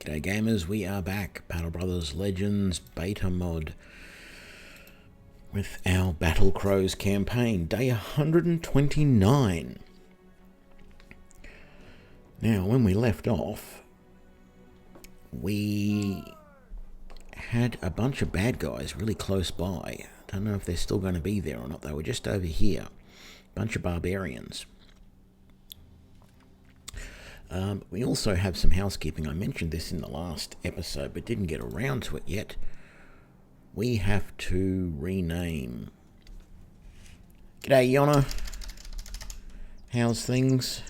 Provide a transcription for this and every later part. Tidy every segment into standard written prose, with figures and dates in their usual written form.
G'day gamers, we are back, Battle Brothers Legends beta mod with our Battle Crows campaign, day 129. Now, when we left off, we had a bunch of bad guys really close by. Don't know if they're still going to be there or not. They were just over here. Bunch of barbarians. We also have some housekeeping. I mentioned this in the last episode, but didn't get around to it yet. We have to rename. G'day, Yona. How's things?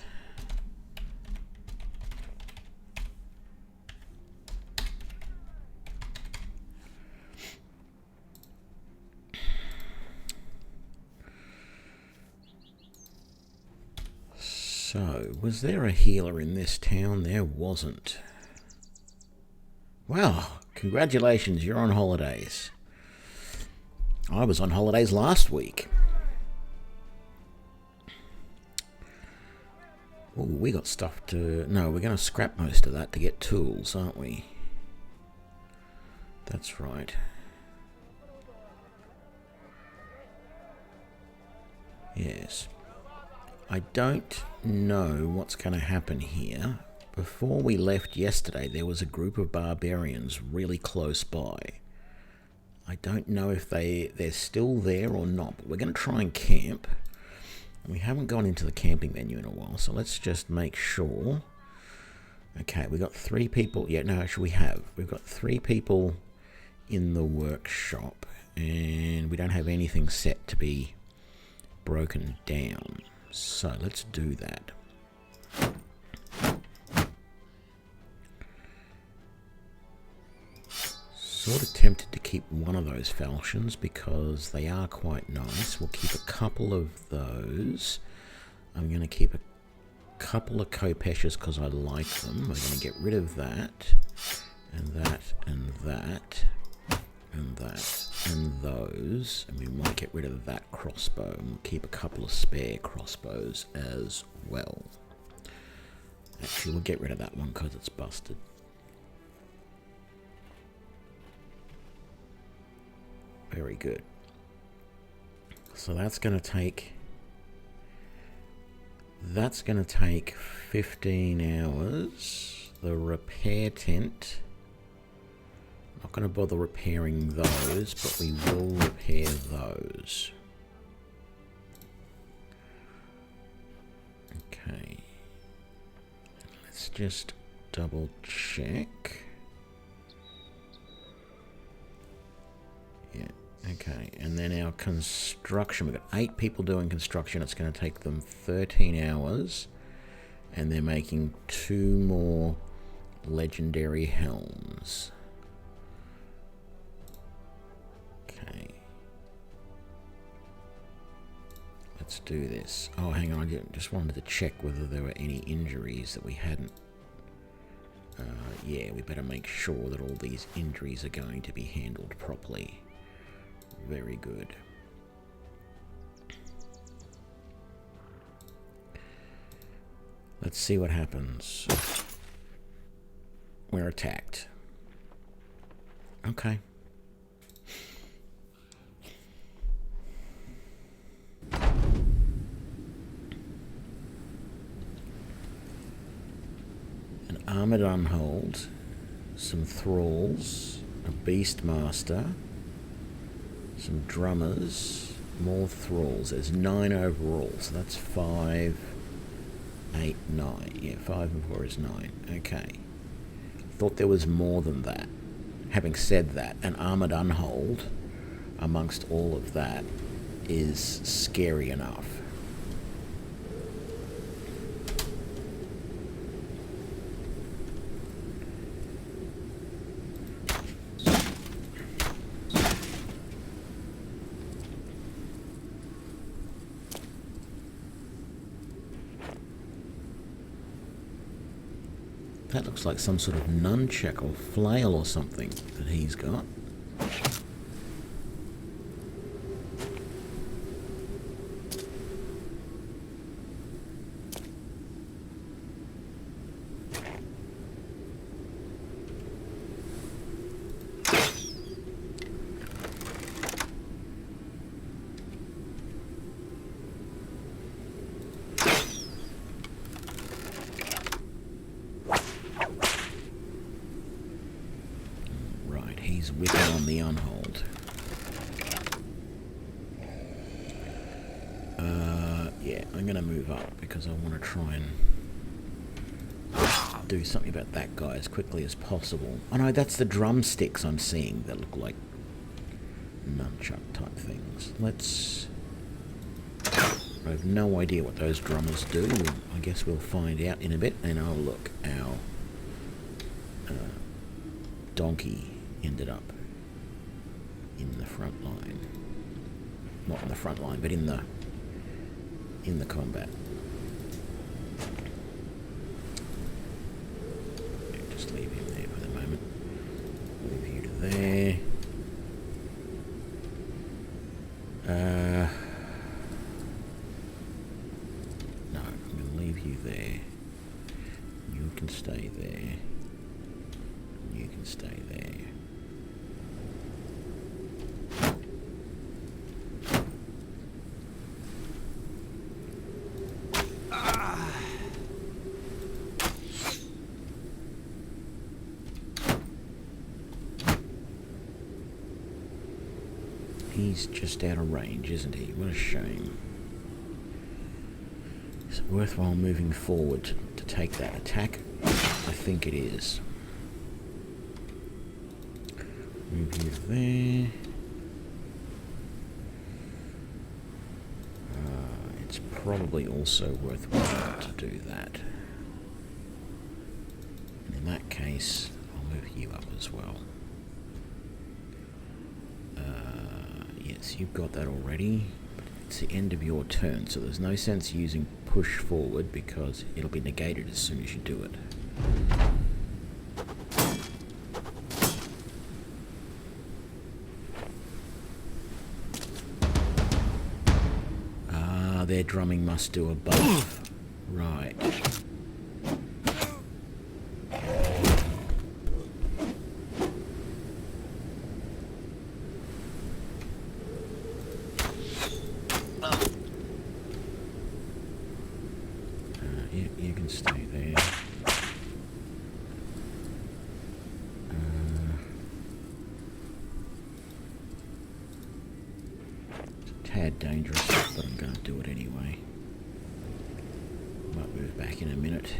So, was there a healer in this town? There wasn't. Wow, congratulations, you're on holidays. I was on holidays last week. Oh, we got stuff to... No, we're going to scrap most of that to get tools, aren't we? That's right. Yes. I don't know what's going to happen here. Before we left yesterday, there was a group of barbarians really close by. I don't know if they're still there or not, but we're going to try and camp. We haven't gone into the camping menu in a while, so let's just make sure. Okay, we got 3 people. Yeah, no, actually we have. We've got 3 people in the workshop, and we don't have anything set to be broken down. So let's do that. Sort of tempted to keep one of those falchions because they are quite nice. We'll keep a couple of those. I'm going to keep a couple of kopeshes because I like them. We're going to get rid of that, and that, and that, and that, and those, and we might get rid of that crossbow, and we'll keep a couple of spare crossbows as well. Actually, we'll get rid of that one because it's busted. Very good. So that's going to take 15 hours. The repair tent, not going to bother repairing those, but we will repair those. Okay. Let's just double check. Yeah, okay. And then our construction, we've got 8 people doing construction. It's going to take them 13 hours. And they're making 2 more legendary helms. Let's do this. Oh, hang on. I just wanted to check whether there were any injuries that we hadn't. Yeah, we better make sure that all these injuries are going to be handled properly. Very good. Let's see what happens. We're attacked. Okay. Armored Unhold, some thralls, a beastmaster, some drummers, more thralls. There's 9 overall, so that's 5, 8, 9. Yeah, 5 and 4 is 9. Okay. Thought there was more than that. Having said that, an Armored Unhold amongst all of that is scary enough. That looks like some sort of nunchuck or flail or something that he's got. he's whipping on the unhold. Yeah, I'm going to move up because I want to try and do something about that guy as quickly as possible. Oh no, that's the drumsticks I'm seeing that look like nunchuck type things. I have no idea what those drummers do. I guess we'll find out in a bit. And oh look, our donkey ended up in the front line. Not in the front line, but in the combat. Just leave him there for the moment. Move you to there. No, I'm going to leave you there. You can stay there. You can stay there. He's just out of range, isn't he? What a shame. Is it worthwhile moving forward to take that attack? I think it is. Move you there. It's probably also worthwhile to do that. And in that case, I'll move you up as well. Yes, you've got that already, but it's the end of your turn, so there's no sense using push forward because it'll be negated as soon as you do it. Ah, their drumming must do a buff. Right. You can stay there. It's a tad dangerous, but I'm going to do it anyway. Might move back in a minute.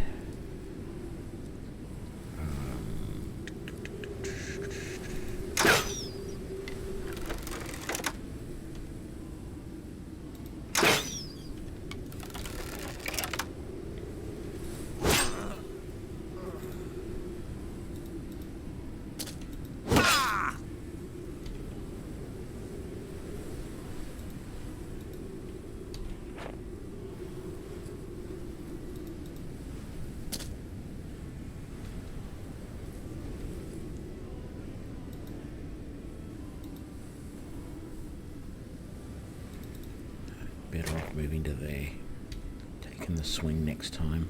Better off moving to there. Taking the swing next time.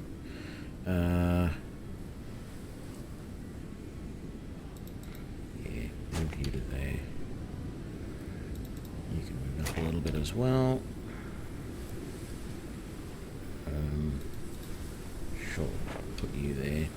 Yeah, move you to there. You can move up a little bit as well. Sure, put you there.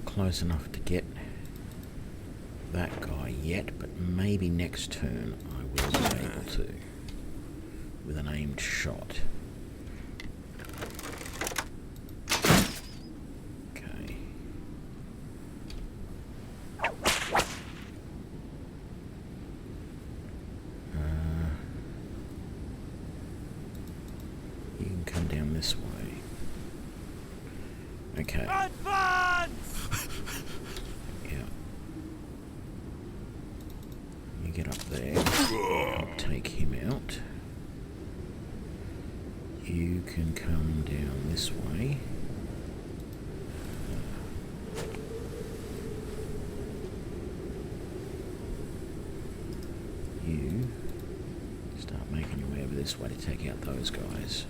Close enough to get that guy yet, but maybe next turn I will be able to with an aimed shot. Okay, down this way. Okay. Advance! Yeah. You get up there. I'll take him out. You can come down this way. You start making your way over this way to take out those guys.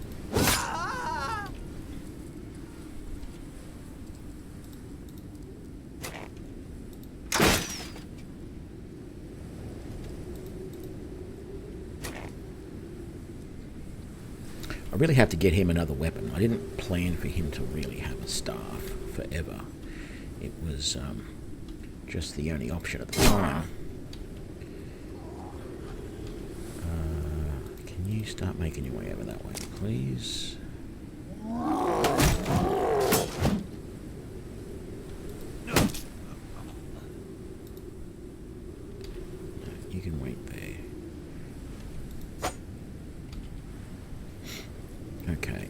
I really have to get him another weapon. I didn't plan for him to really have a staff forever. It was just the only option at the time. Can you start making your way over that way, please? No, you can wait there. Okay.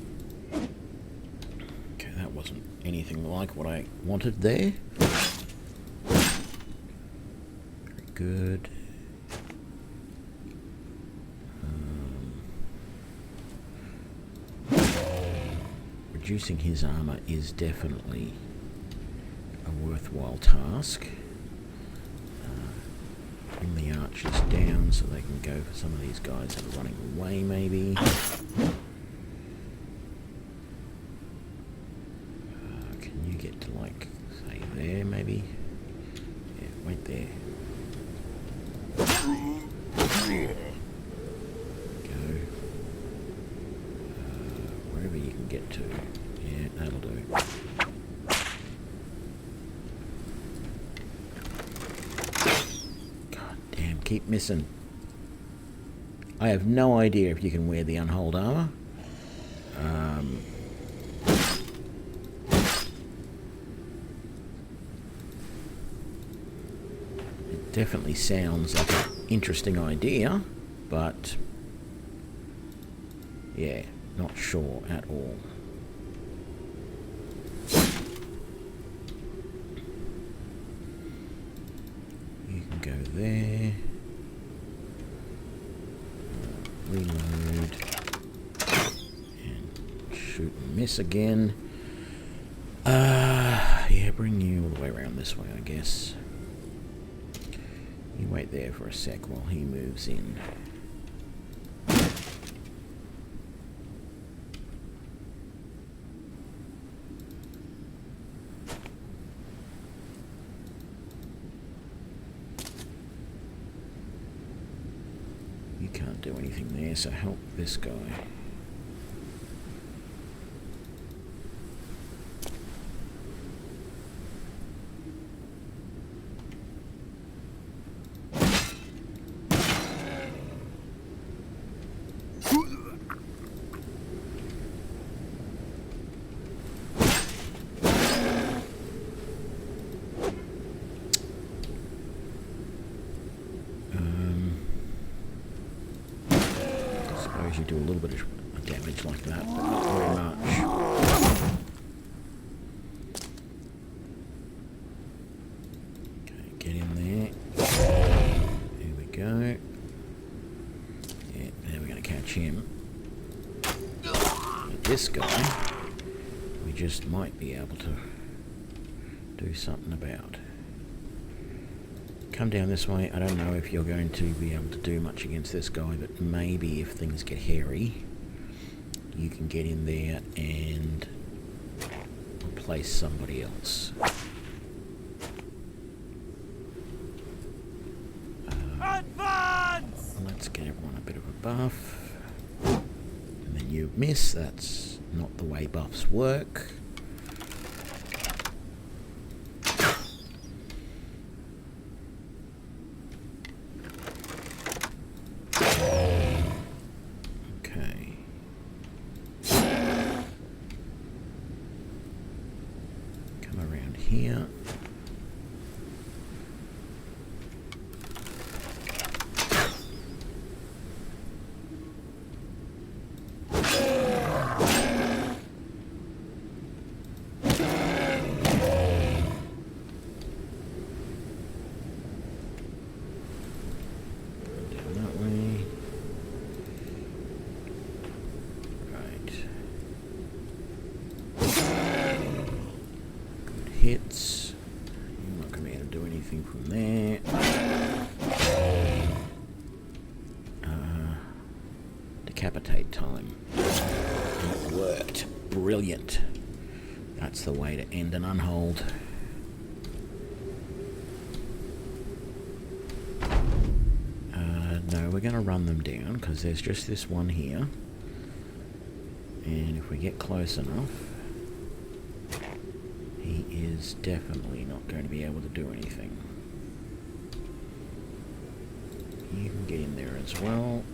Okay, that wasn't anything like what I wanted there. Very good. Reducing his armor is definitely a worthwhile task. Bring the archers down so they can go for some of these guys that are running away, maybe. Can you get to, like, say there, maybe? Yeah, wait there. Go. Wherever you can get to. Yeah, that'll do. God damn, keep missing. I have no idea if you can wear the unhold armor. It definitely sounds like an interesting idea, but yeah, not sure at all. You can go there. Reload. And shoot and miss again. Yeah, bring you all the way around this way, I guess. You wait there for a sec while he moves in. You can't do anything there, so help this guy. You do a little bit of damage like that, but not very much. Okay, get in there. Here we go. Yeah, now we're going to catch him. But this guy, we just might be able to do something about. Come down this way. I don't know if you're going to be able to do much against this guy, but maybe if things get hairy, you can get in there and replace somebody else. Advance! Let's get everyone a bit of a buff. And then you miss. That's not the way buffs work. Here. hits. I'm not going to be able to do anything from there. Decapitate time. It worked. Brilliant. That's the way to end an unhold. No, we're going to run them down because there's just this one here. And if we get close enough, he is definitely not going to be able to do anything. You can get in there as well.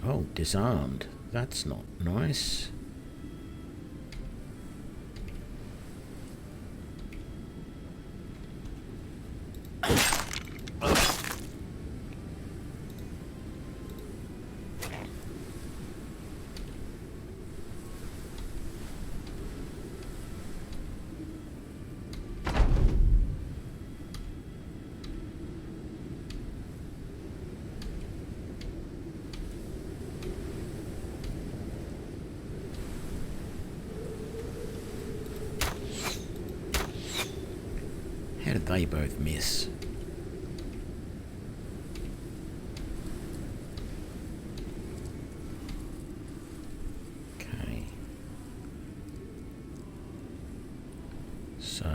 Oh, disarmed. That's not nice. How did they both miss? Okay. So,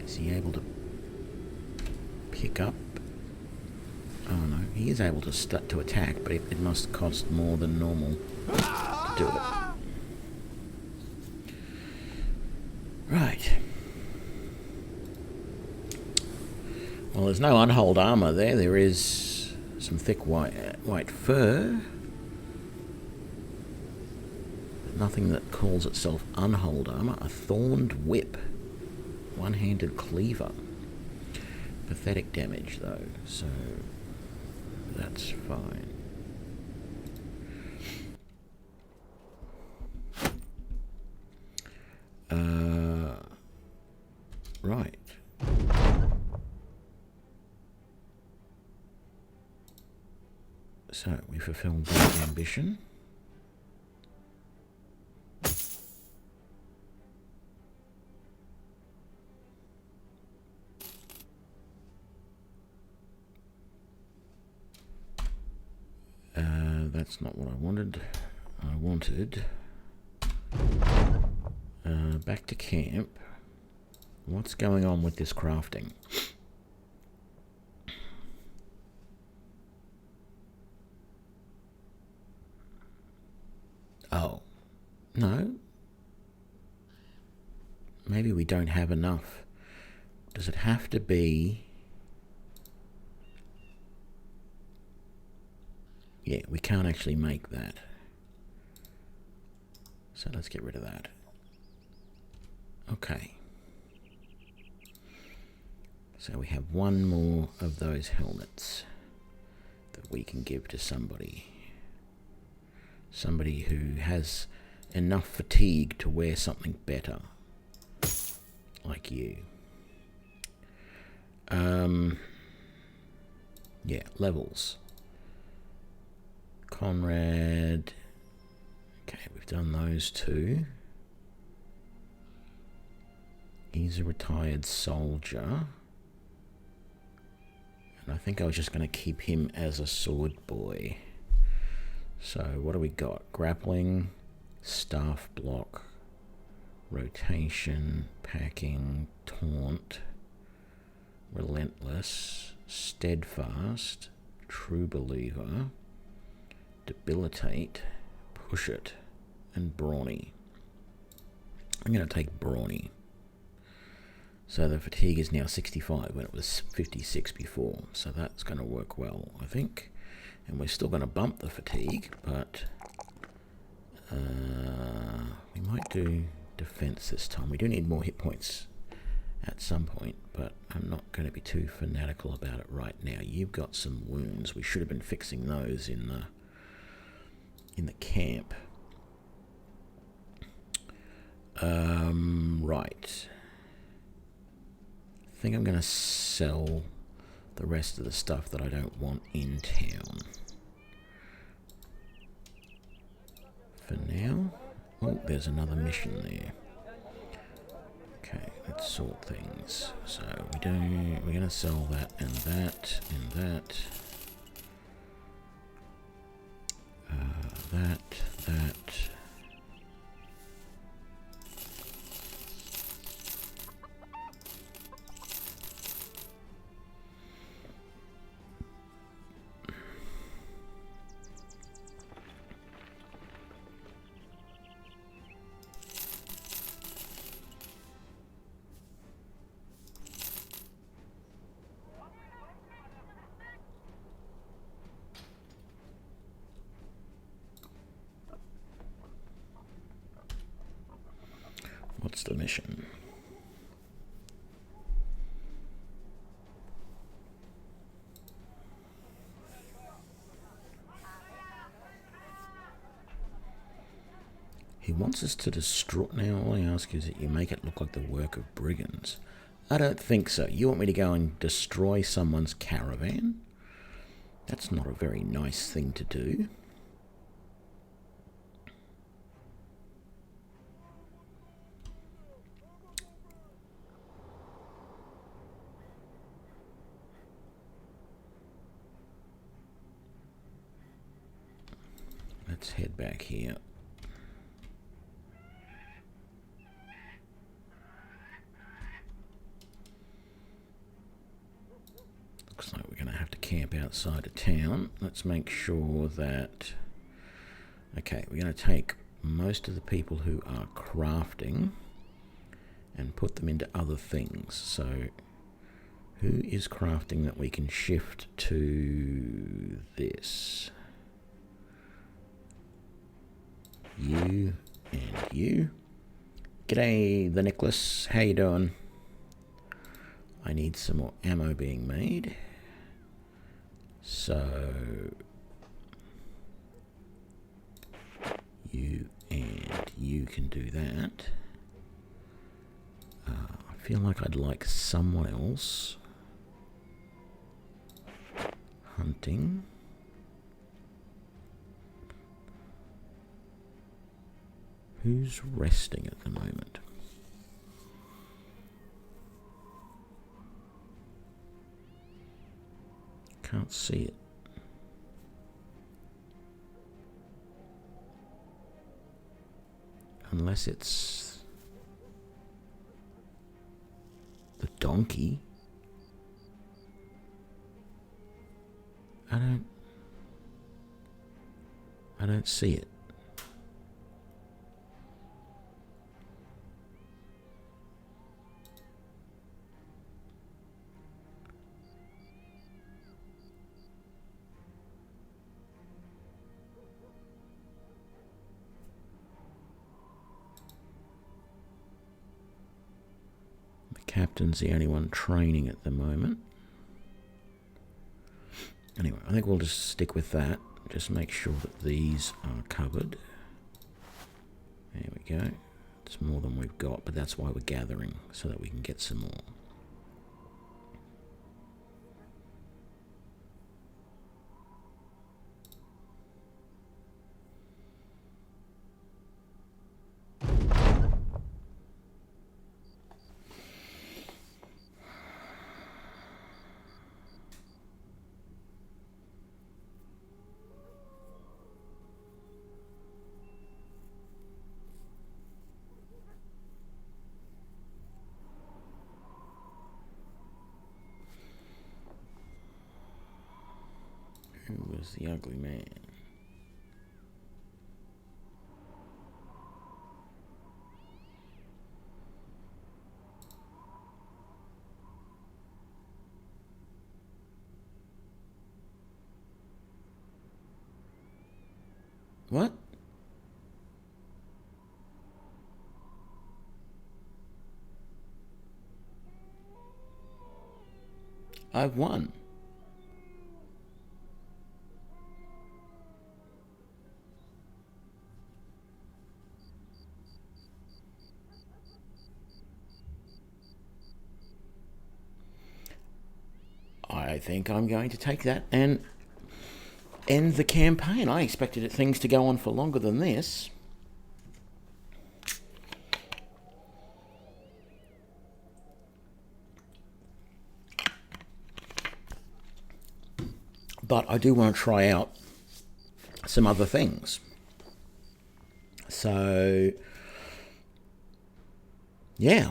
is he able to pick up? Oh no, he is able to attack, but it must cost more than normal to do it. Right. Well, there's no unhold armor there. There is some thick white fur. But nothing that calls itself unhold armor. A thorned whip. One-handed cleaver. Pathetic damage, though, so that's fine. Right. So, we fulfilled that ambition. That's not what I wanted. I wanted... back to camp. What's going on with this crafting? Oh. No. Maybe we don't have enough. Does it have to be... Yeah, we can't actually make that. So let's get rid of that. Okay. So we have one more of those helmets that we can give to somebody. Somebody who has enough fatigue to wear something better. Like you. Yeah, levels. Conrad. Okay, we've done those two. He's a retired soldier. And I think I was just going to keep him as a sword boy. So what do we got? Grappling, staff block, rotation, packing, taunt, relentless, steadfast, true believer, debilitate, push it, and brawny. I'm going to take brawny. So the fatigue is now 65 when it was 56 before. So that's going to work well, I think. And we're still going to bump the fatigue, but we might do defense this time. We do need more hit points at some point, but I'm not going to be too fanatical about it right now. You've got some wounds. We should have been fixing those in the camp. Right. I think I'm going to sell the rest of the stuff that I don't want in town. For now. Oh, there's another mission there. Okay, let's sort things. So we're going to sell that and that and that. That. What's the mission? He wants us to destroy... Now, all I ask is that you make it look like the work of brigands. I don't think so. You want me to go and destroy someone's caravan? That's not a very nice thing to do. Let's head back here. Looks like we're going to have to camp outside of town. Let's make sure that... Okay, we're going to take most of the people who are crafting and put them into other things. So, who is crafting that we can shift to this? You and you. G'day, the Nicholas. How you doing? I need some more ammo being made. So, you and you can do that. I feel like I'd like someone else hunting. Who's resting at the moment? Can't see it. Unless it's the donkey. I don't see it. Captain's the only one training at the moment. Anyway, I think we'll just stick with that. Just make sure that these are covered. There we go. It's more than we've got, but that's why we're gathering, so that we can get some more. Who was the ugly man? What? I've won. I think I'm going to take that and end the campaign. I expected things to go on for longer than this. But I do want to try out some other things. So, yeah.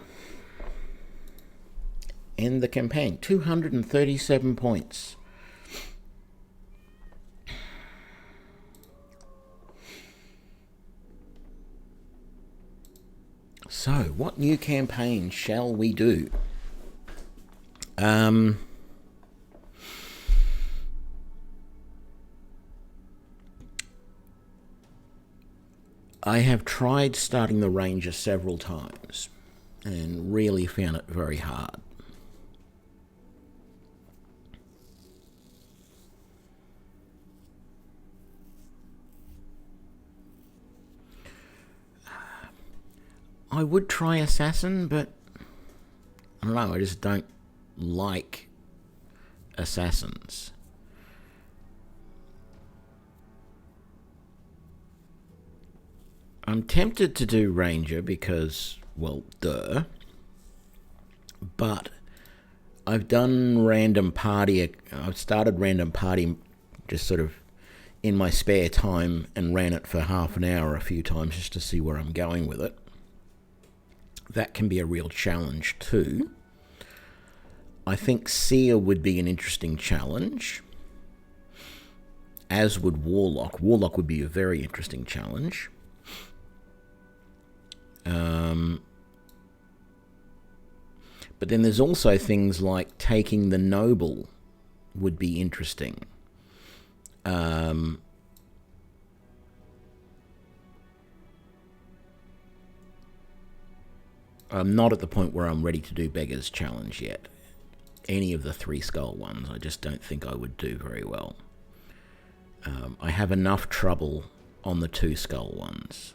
End the campaign. 237 points. So, what new campaign shall we do? I have tried starting the Ranger several times and really found it very hard. I would try Assassin, but I don't know, I just don't like Assassins. I'm tempted to do Ranger because, well, duh. But I've done Random Party. I've started Random Party just sort of in my spare time and ran it for half an hour a few times just to see where I'm going with it. That can be a real challenge too. I think Seer would be an interesting challenge, as would Warlock. Warlock would be a very interesting challenge. But then there's also things like taking the Noble would be interesting. I'm not at the point where I'm ready to do Beggar's Challenge yet. Any of the 3 skull ones, I just don't think I would do very well. I have enough trouble on the 2 skull ones.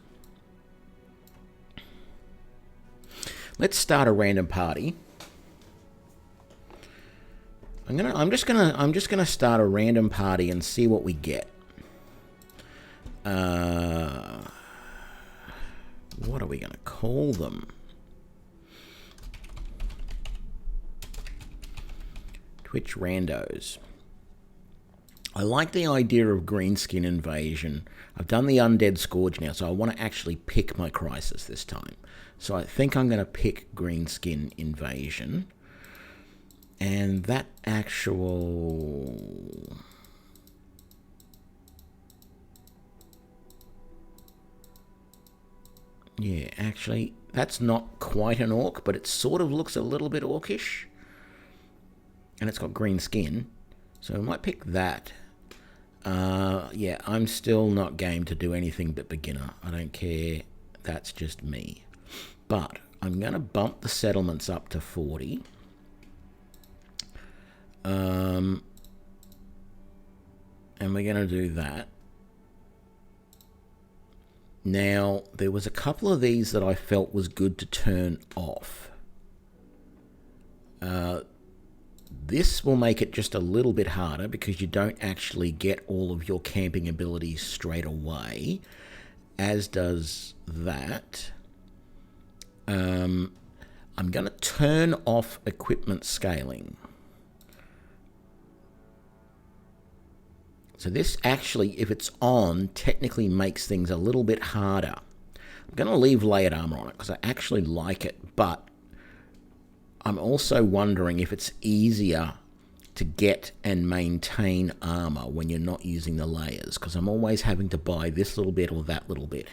Let's start a random party. I'm just gonna start a random party and see what we get. What are we gonna call them? Twitch randos. I like the idea of greenskin invasion. I've done the undead scourge now, so I want to actually pick my crisis this time. So I think I'm going to pick greenskin invasion. And that actual... yeah, actually, that's not quite an orc, but it sort of looks a little bit orcish. And it's got green skin. So I might pick that. Yeah, I'm still not game to do anything but beginner. I don't care. That's just me. But I'm going to bump the settlements up to 40. And we're going to do that. Now, there was a couple of these that I felt was good to turn off. This will make it just a little bit harder because you don't actually get all of your camping abilities straight away, as does that. I'm going to turn off equipment scaling. So this actually, if it's on, technically makes things a little bit harder. I'm going to leave layered armor on it because I actually like it, but I'm also wondering if it's easier to get and maintain armor when you're not using the layers, because I'm always having to buy this little bit or that little bit.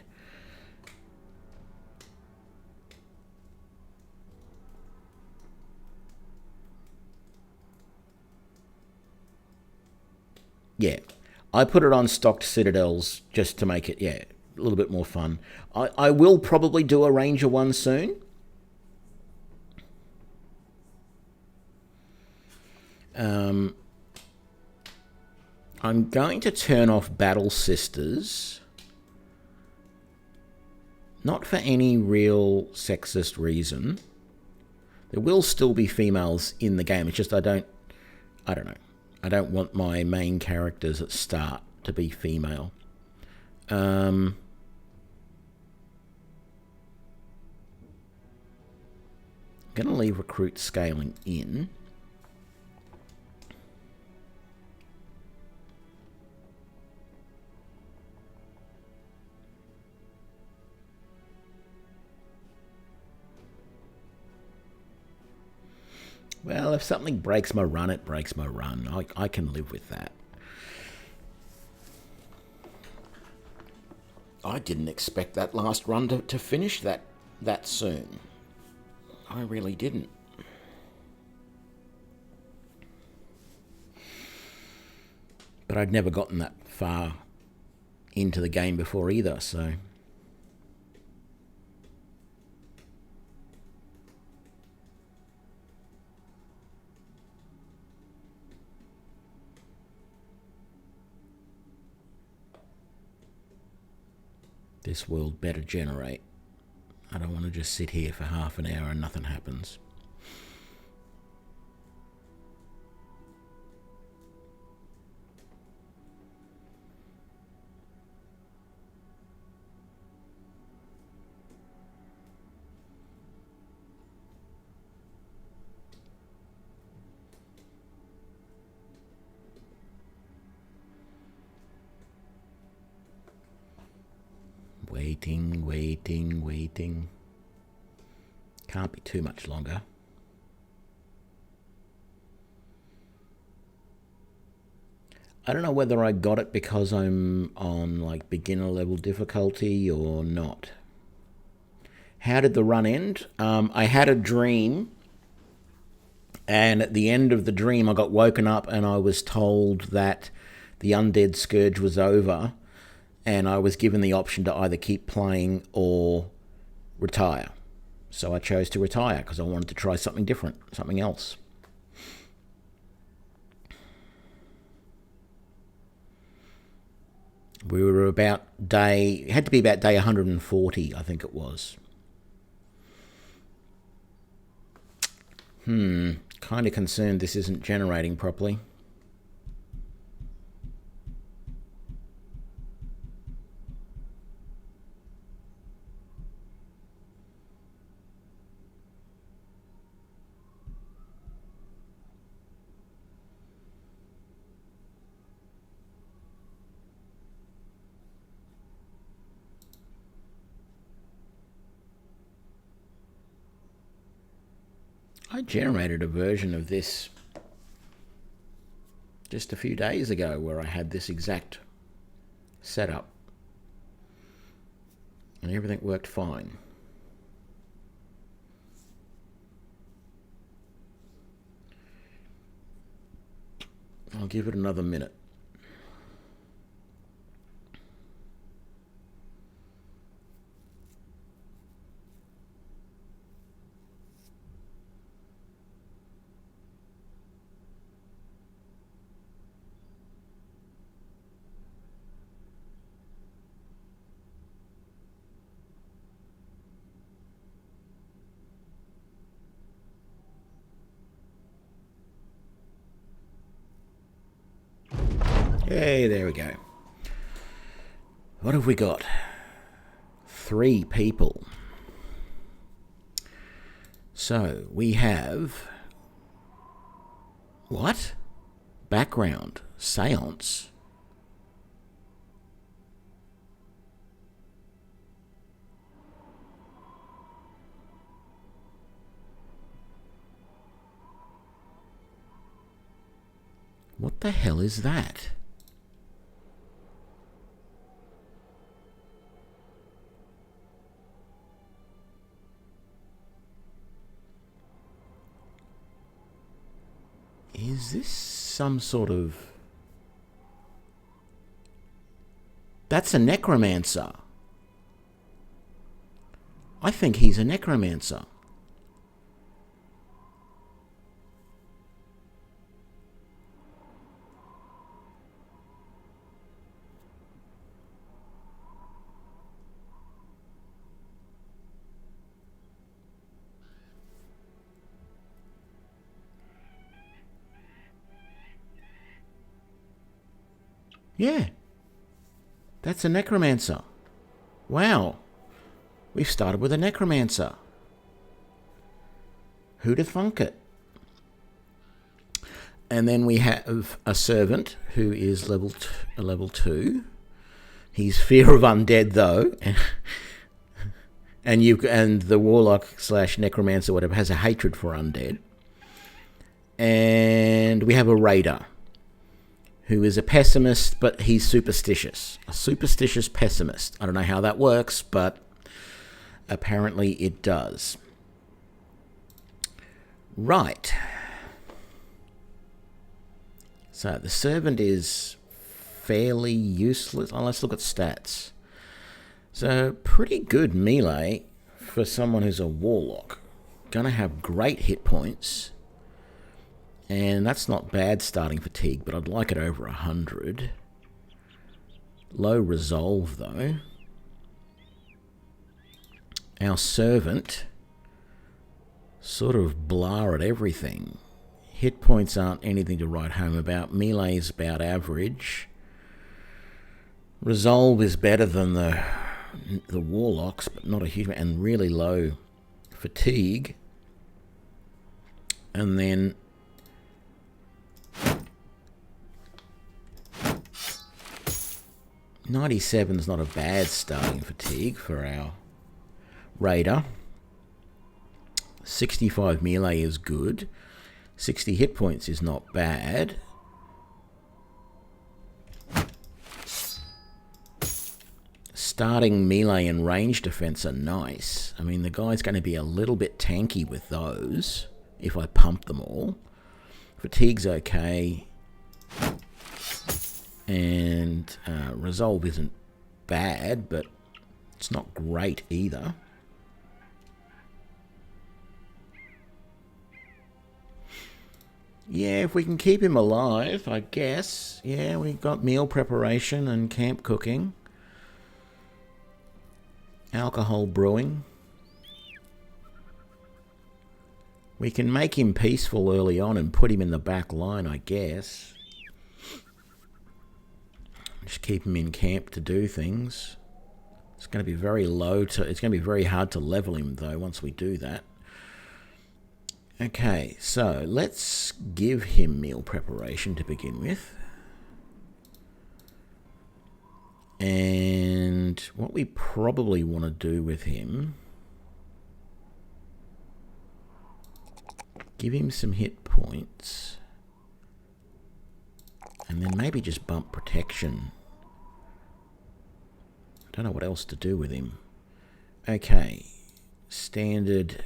Yeah, I put it on stocked citadels just to make it, yeah, a little bit more fun. I will probably do a Ranger one soon. I'm going to turn off Battle Sisters. Not for any real sexist reason. There will still be females in the game. It's just I don't know. I don't want my main characters at start to be female. I'm going to leave recruit scaling in. Well, if something breaks my run, it breaks my run. I can live with that. I didn't expect that last run to finish that soon. I really didn't. But I'd never gotten that far into the game before either, so... This world better generate. I don't want to just sit here for half an hour and nothing happens. Waiting. Can't be too much longer. I don't know whether I got it because I'm on like beginner level difficulty or not. How did the run end? I had a dream, and at the end of the dream I got woken up and I was told that the Undead Scourge was over, and I was given the option to either keep playing or retire. So I chose to retire because I wanted to try something different, something else. We were about it had to be about day 140, I think it was. Kind of concerned this isn't generating properly. I generated a version of this just a few days ago where I had this exact setup and everything worked fine. I'll give it another minute. Hey, there we go. What have we got? 3 people. So, we have... What? Background. Seance. What the hell is that? Is this some sort of... That's a necromancer. I think he's a necromancer. Yeah. That's a necromancer. Wow. We've started with a necromancer. Who'd have thunk it? And then we have a servant who is level 2. He's fear of undead though, and the warlock / necromancer whatever has a hatred for undead. And we have a raider who is a pessimist, but he's superstitious. A superstitious pessimist. I don't know how that works, but apparently it does. Right. So the servant is fairly useless. Oh, let's look at stats. So pretty good melee for someone who's a warlock. Gonna have great hit points. And that's not bad starting fatigue, but I'd like it over 100. Low resolve though. Our servant, sort of blah at everything. Hit points aren't anything to write home about. Melee is about average. Resolve is better than the warlocks, but not a huge amount, and really low fatigue. And then 97 is not a bad starting fatigue for our raider. 65 melee is good. 60 hit points is not bad. Starting melee and range defense are nice. I mean, the guy's going to be a little bit tanky with those if I pump them all. Fatigue's okay. And resolve isn't bad, but it's not great either. Yeah, if we can keep him alive, I guess. Yeah, we've got meal preparation and camp cooking. Alcohol brewing. We can make him peaceful early on and put him in the back line, I guess. Just keep him in camp to do things. It's going to be very low to... It's going to be very hard to level him, though, once we do that. Okay, so let's give him meal preparation to begin with. And what we probably want to do with him... Give him some hit points. And then maybe just bump protection. Don't know what else to do with him. Okay. Standard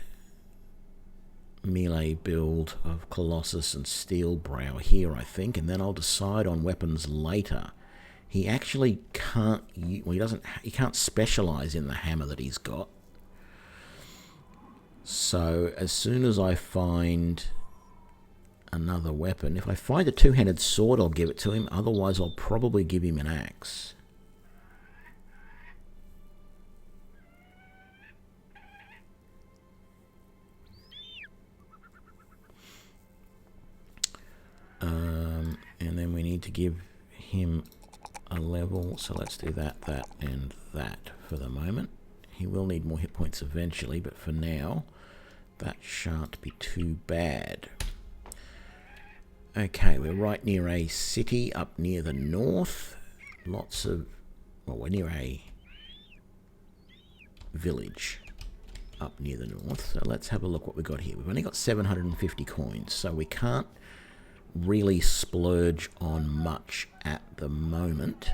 melee build of Colossus and Steel Brow here, I think. And then I'll decide on weapons later. He actually can't... Well, he can't specialize in the hammer that he's got. So as soon as I find another weapon, if I find a two-handed sword, I'll give it to him. Otherwise, I'll probably give him an axe. And then we need to give him a level. So let's do that, that, and that for the moment. He will need more hit points eventually, but for now, that shan't be too bad. Okay, we're right near a city up near the north. Lots of... Well, we're near a village up near the north. So let's have a look what we've got here. We've only got 750 coins, so we can't really splurge on much at the moment.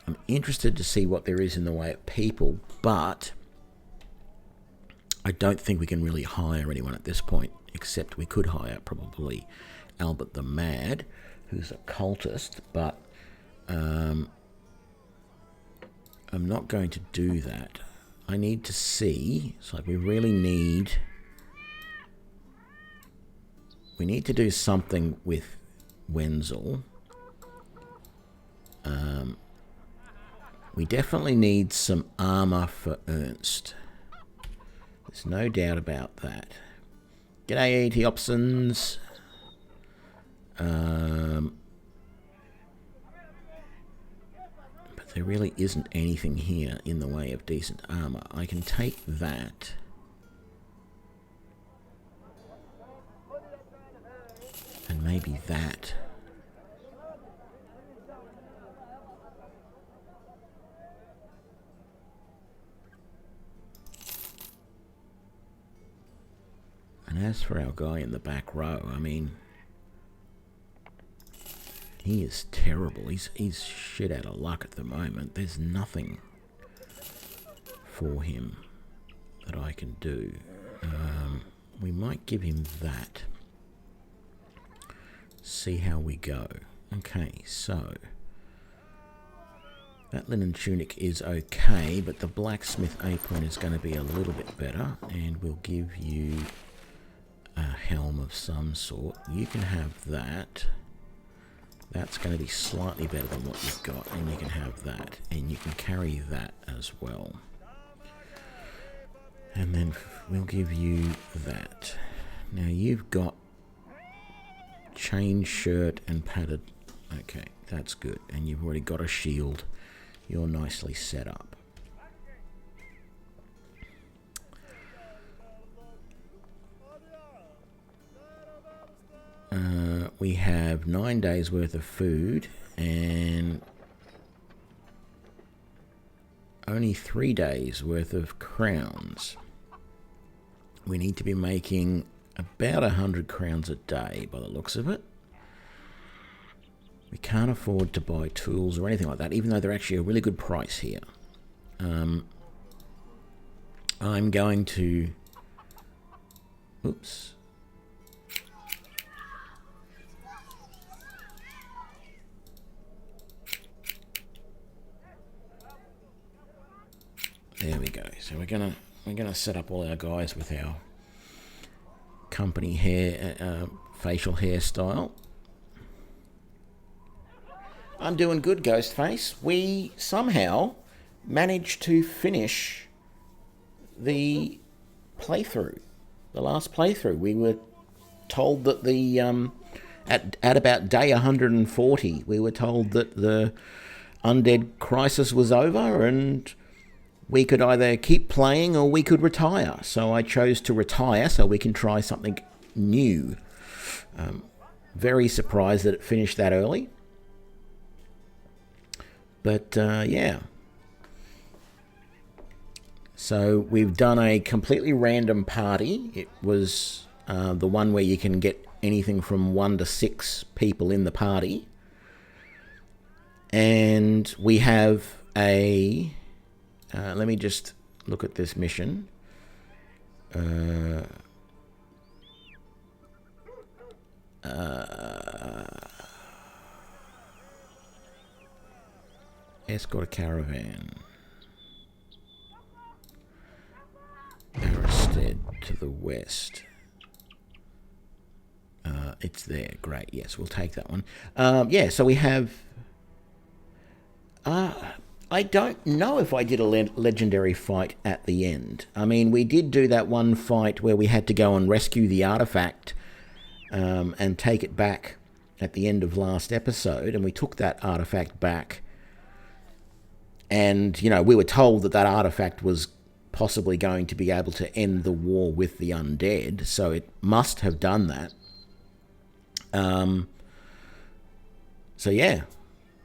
I'm interested to see what there is in the way of people, but I don't think we can really hire anyone at this point, except we could hire probably Albert the Mad, who's a cultist, but I'm not going to do that. I need to see, it's like we really need... We need to do something with Wenzel. We definitely need some armor for Ernst. There's no doubt about that. G'day, Etiopsons. There really isn't anything here in the way of decent armour. I can take that. And maybe that. And as for our guy in the back row, I mean, he is terrible. He's shit out of luck at the moment. There's nothing for him that I can do. We might give him that. See how we go. Okay, so that linen tunic is okay, but the blacksmith apron is going to be a little bit better, and we'll give you a helm of some sort. You can have that. That's going to be slightly better than what you've got, and you can have that, and you can carry that as well. And then we'll give you that. Now you've got chain shirt and padded. Okay, that's good. And you've already got a shield. You're nicely set up. We have 9 days worth of food and only 3 days worth of crowns. We need to be making about 100 crowns a day by the looks of it. We can't afford to buy tools or anything like that, even though they're actually a really good price here. I'm going to... Oops. There we go. So we're gonna set up all our guys with our company hair, facial hairstyle. I'm doing good, Ghostface. We somehow managed to finish the playthrough, the last playthrough. We were told that the at about day 140, we were told that the undead crisis was over and we could either keep playing or we could retire. So I chose to retire so we can try something new. Very surprised that it finished that early. But yeah. So we've done a completely random party. It was the one where you can get anything from 1 to 6 people in the party. And we have a... let me just look at this mission. Escort a caravan. Arrested to the west. It's there. Great. Yes, we'll take that one. Yeah, so we have... I don't know if I did a legendary fight at the end. I mean, we did do that one fight where we had to go and rescue the artifact and take it back at the end of last episode, and we took that artifact back. And, you know, we were told that that artifact was possibly going to be able to end the war with the undead, so it must have done that. So, yeah.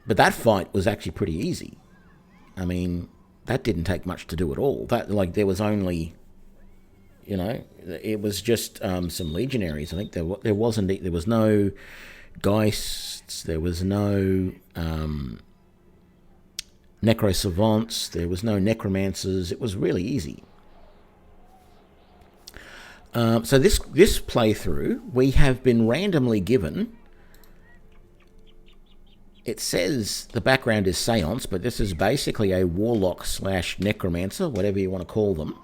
But that fight was actually pretty easy. I mean, that didn't take much to do at all. That, like, there was only, you know, it was just some legionaries. I think there was no geists, there was no necro-savants, there was no necromancers. It was really easy. So this playthrough, we have been randomly given... It says the background is Seance, but this is basically a warlock / necromancer, whatever you want to call them.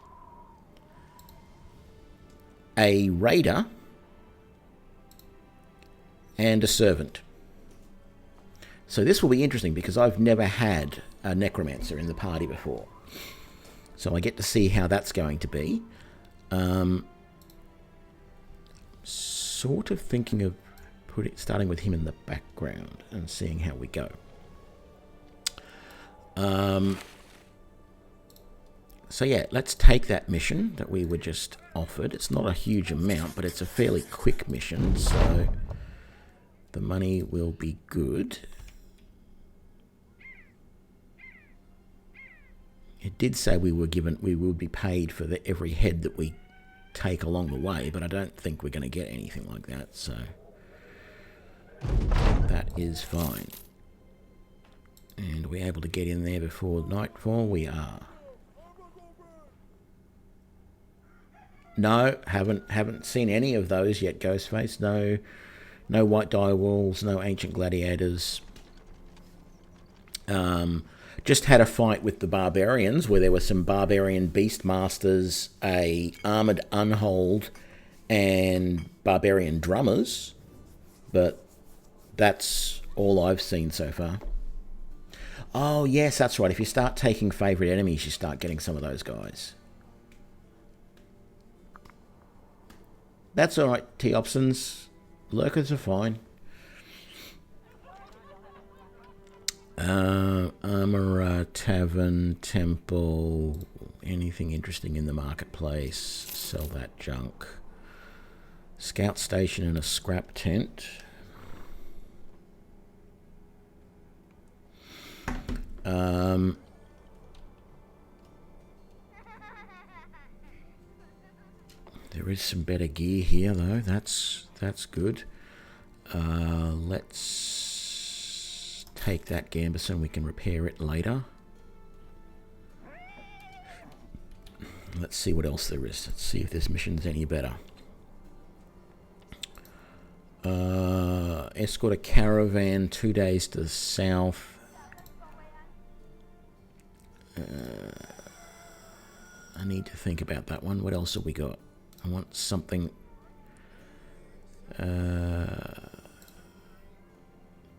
A raider. And a servant. So this will be interesting because I've never had a necromancer in the party before. So I get to see how that's going to be. Sort of thinking of starting with him in the background and seeing how we go. So yeah, let's take that mission that we were just offered. It's not a huge amount, but it's a fairly quick mission, so the money will be good. It did say we would be paid for every head that we take along the way, but I don't think we're going to get anything like that, so that is fine. And are we able to get in there before nightfall? We are. No, haven't seen any of those yet, Ghostface. No white dye walls, no ancient gladiators. Just had a fight with the barbarians where there were some barbarian beastmasters, a armored unhold, and barbarian drummers. But that's all I've seen so far. Oh, yes, that's right. If you start taking favourite enemies, you start getting some of those guys. That's all right, Teopsons. Lurkers are fine. Armourer, tavern, temple, anything interesting in the marketplace. Sell that junk. Scout station and a scrap tent. There is some better gear here, though. That's good. Let's take that gambeson. We can repair it later. Let's see what else there is. Let's see if this mission's any better. Escort a caravan 2 days to the south. I need to think about that one. What else have we got? I want something.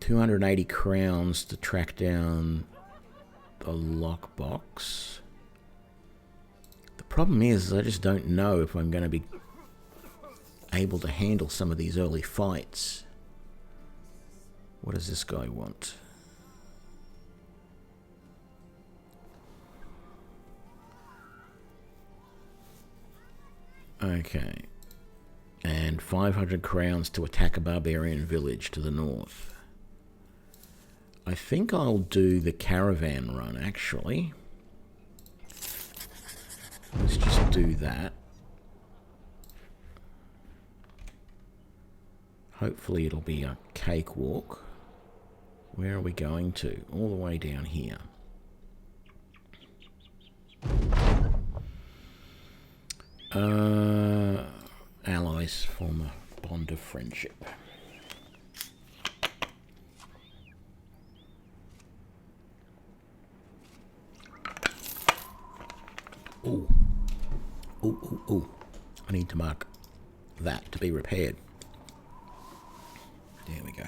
280 crowns to track down the lockbox. The problem is I just don't know if I'm going to be able to handle some of these early fights. What does this guy want? Okay. And 500 crowns to attack a barbarian village to the north. I think I'll do the caravan run, actually. Let's just do that. Hopefully it'll be a cakewalk. Where are we going to? All the way down here. Allies form a bond of friendship. Ooh. Ooh, ooh, ooh. I need to mark that to be repaired. There we go.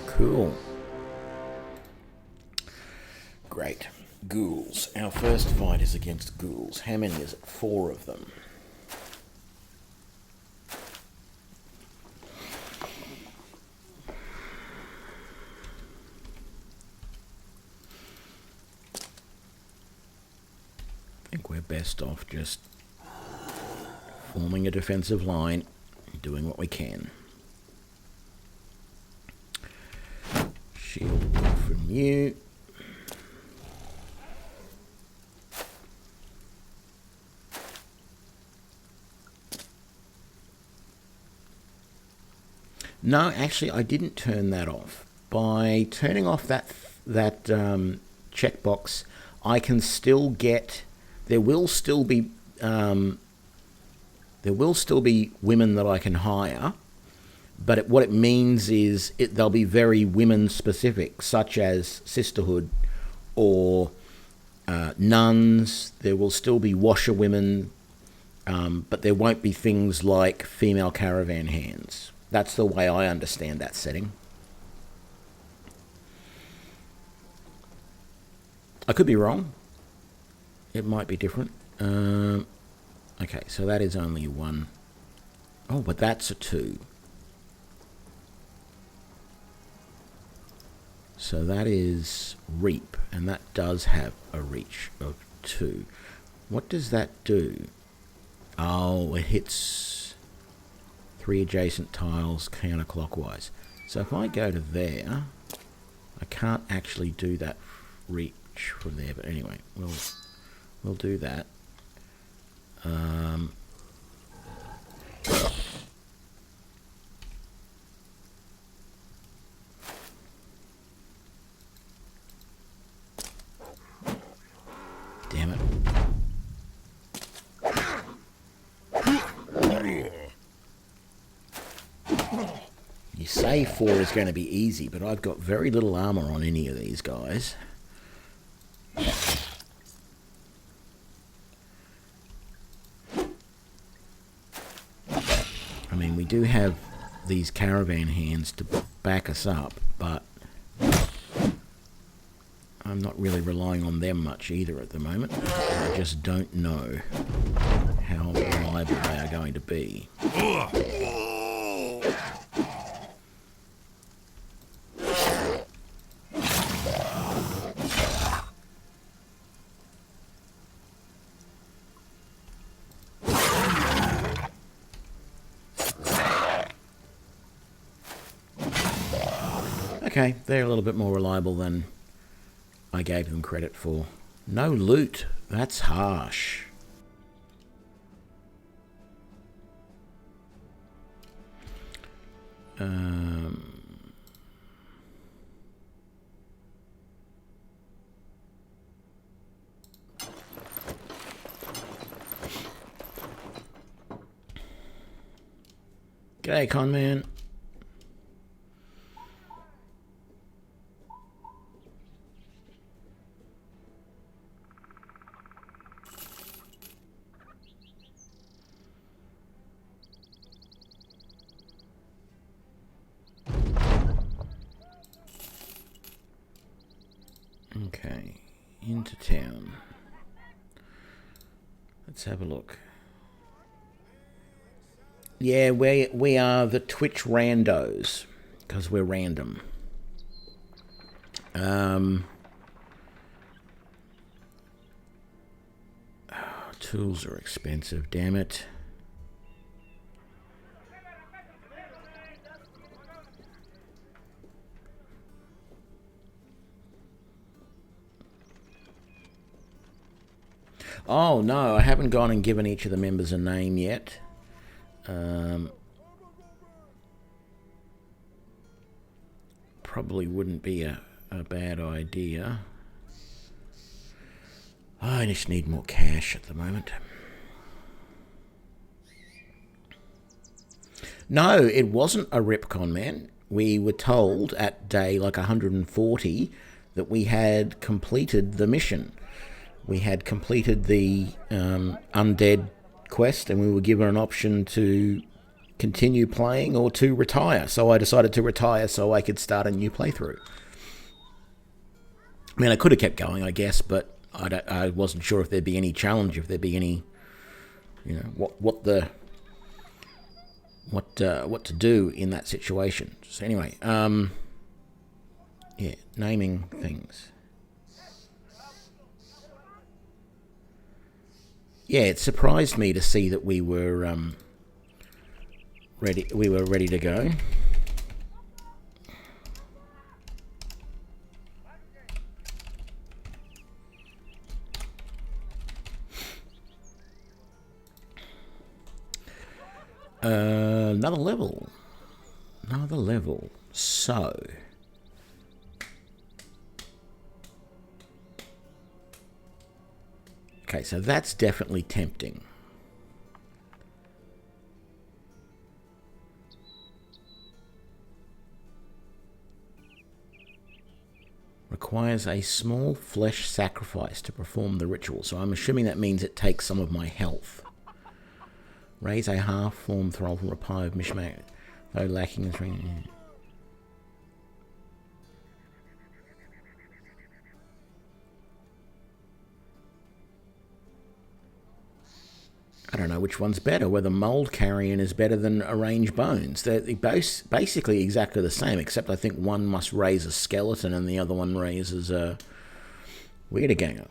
Cool. Great. Ghouls. Our first fight is against ghouls. How many is it? 4 of them. I think we're best off just forming a defensive line and doing what we can. Shield from you. No, actually, I didn't turn that off. By turning off that checkbox, I can still get. There will still be women that I can hire, but what it means is they'll be very women specific, such as sisterhood or nuns. There will still be washerwomen, but there won't be things like female caravan hands. That's the way I understand that setting. I could be wrong. It might be different. Okay, so that is only one. Oh, but that's a 2. So that is reap, and that does have a reach of 2. What does that do? Oh, it hits 3 adjacent tiles counterclockwise. So if I go to there, I can't actually do that reach from there. But anyway, we'll do that. Damn it. You say 4 is going to be easy, but I've got very little armor on any of these guys. I mean, we do have these caravan hands to back us up, but I'm not really relying on them much either at the moment. I just don't know how reliable they are going to be. Okay, they're a little bit more reliable than I gave them credit for. No loot. That's harsh. G'day, conman. Okay, into town. Let's have a look. Yeah, we are the Twitch randos, because we're random. Tools are expensive, damn it. Oh, no, I haven't gone and given each of the members a name yet. Probably wouldn't be a bad idea. I just need more cash at the moment. No, it wasn't a ripcon, man. We were told at day like 140 that we had completed the mission. We had completed the undead quest, and we were given an option to continue playing or to retire. So I decided to retire so I could start a new playthrough. I mean, I could have kept going, I guess, but I wasn't sure if there'd be any challenge, if there'd be any, what to do in that situation. So anyway, yeah, naming things. Yeah, it surprised me to see that we were ready. We were ready to go. Another level. So, okay, so that's definitely tempting. Requires a small flesh sacrifice to perform the ritual. So I'm assuming that means it takes some of my health. Raise a half-formed thrall from a pile of mishmash, though lacking in strength. don't know which one's better, whether Mold Carrion is better than Arrange Bones. They're basically exactly the same, except I think one must raise a skeleton and the other one raises a Weirderganger.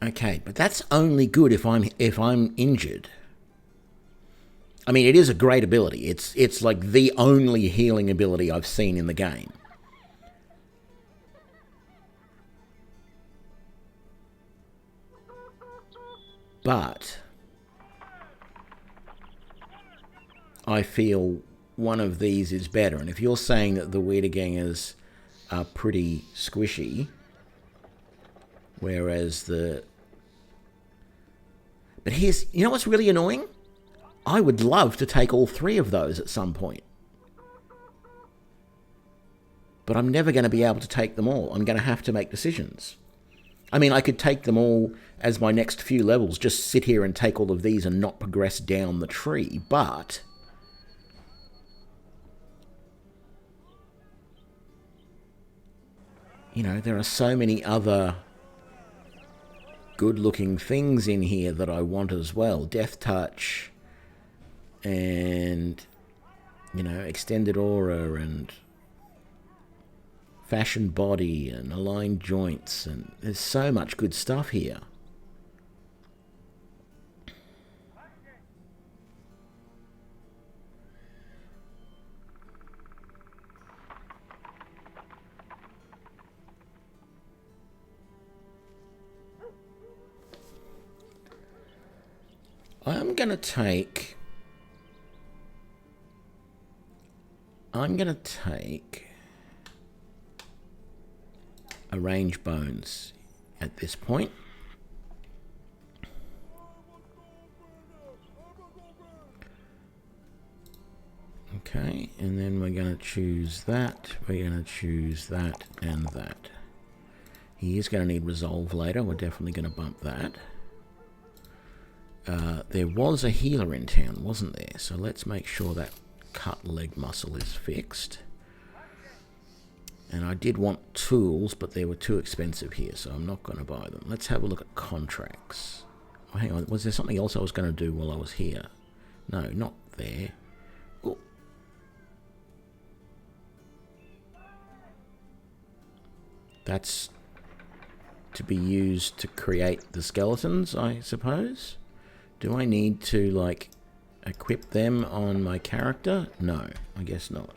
Okay, but that's only good if I'm injured. I mean, it is a great ability. It's like the only healing ability I've seen in the game. But I feel one of these is better. And if you're saying that the Weirdergangers are pretty squishy, whereas the... But here's... You know what's really annoying? I would love to take all three of those at some point. But I'm never going to be able to take them all. I'm going to have to make decisions. I mean, I could take them all as my next few levels, just sit here and take all of these and not progress down the tree, but... You know, there are so many other good-looking things in here that I want as well. Death Touch and, you know, Extended Aura and Fashioned Body and Aligned Joints, and there's so much good stuff here. I'm going to take Arrange Bones at this point. Okay, and then we're going to choose that, we're going to choose that and that. He is going to need Resolve later, we're definitely going to bump that. There was a healer in town, wasn't there? So let's make sure that cut leg muscle is fixed. And I did want tools, but they were too expensive here, so I'm not going to buy them. Let's have a look at contracts. Oh, hang on, was there something else I was going to do while I was here? No, not there. Oh. That's to be used to create the skeletons, I suppose? Do I need to, like, equip them on my character? No, I guess not.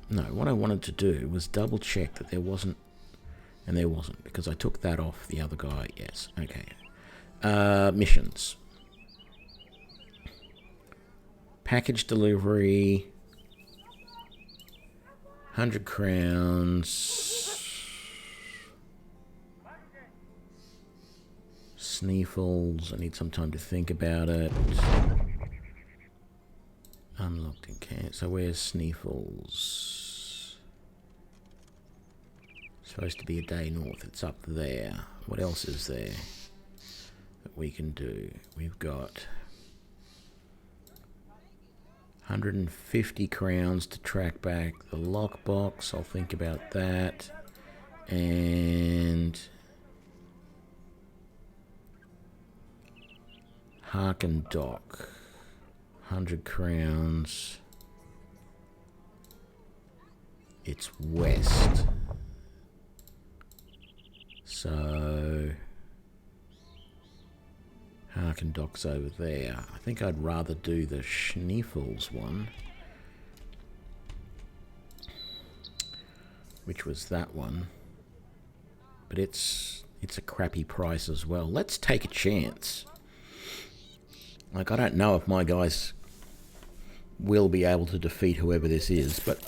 No, what I wanted to do was double check that there wasn't, and there wasn't, because I took that off the other guy. Yes, okay. Missions. Package delivery. 100 crowns. Sneefles. I need some time to think about it. Unlocked in camp. So where's Sneefles? Supposed to be a day north. It's up there. What else is there that we can do? We've got 150 crowns to track back the lockbox. I'll think about that. And Harken Dock. 100 crowns. It's west. So Harken Dock's over there. I think I'd rather do the Schneefels one, which was that one. But it's a crappy price as well. Let's take a chance. Like, I don't know if my guys will be able to defeat whoever this is, but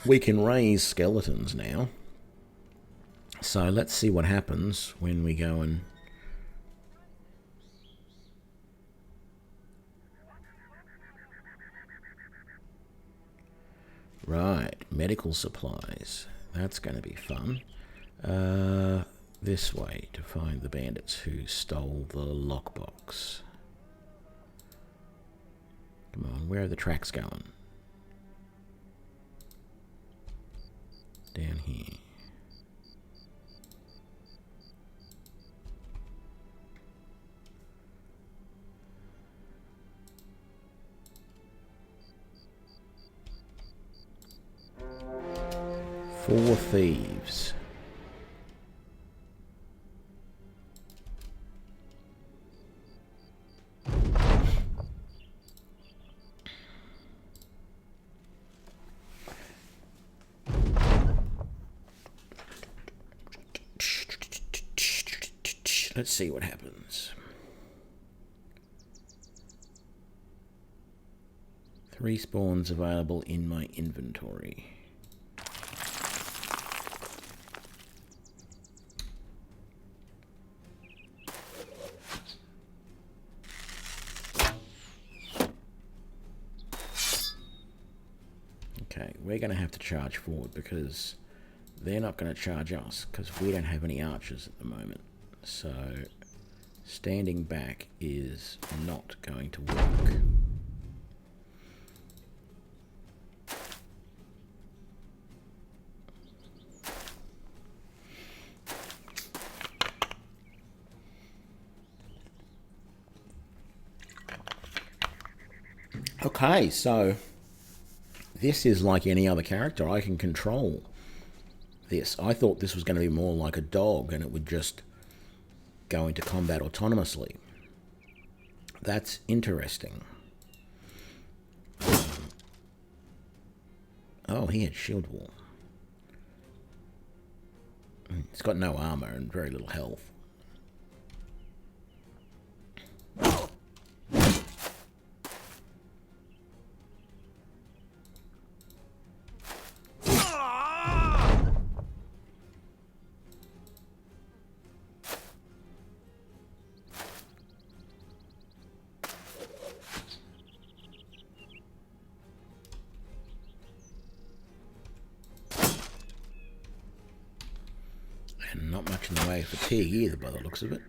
We can raise skeletons now. So let's see what happens when we go and... Right, medical supplies. That's going to be fun. This way to find the bandits who stole the lockbox. Come on, where are the tracks going? Down here. Four thieves. Let's see what happens. 3 spawns available in my inventory. Okay, we're going to have to charge forward because they're not going to charge us because we don't have any archers at the moment. So standing back is not going to work. Okay, so this is like any other character. I can control this. I thought this was going to be more like a dog and it would just go into combat autonomously. That's interesting. Oh, he had shield wall. He's got no armor and very little health. And not much in the way of fatigue either, by the looks of it.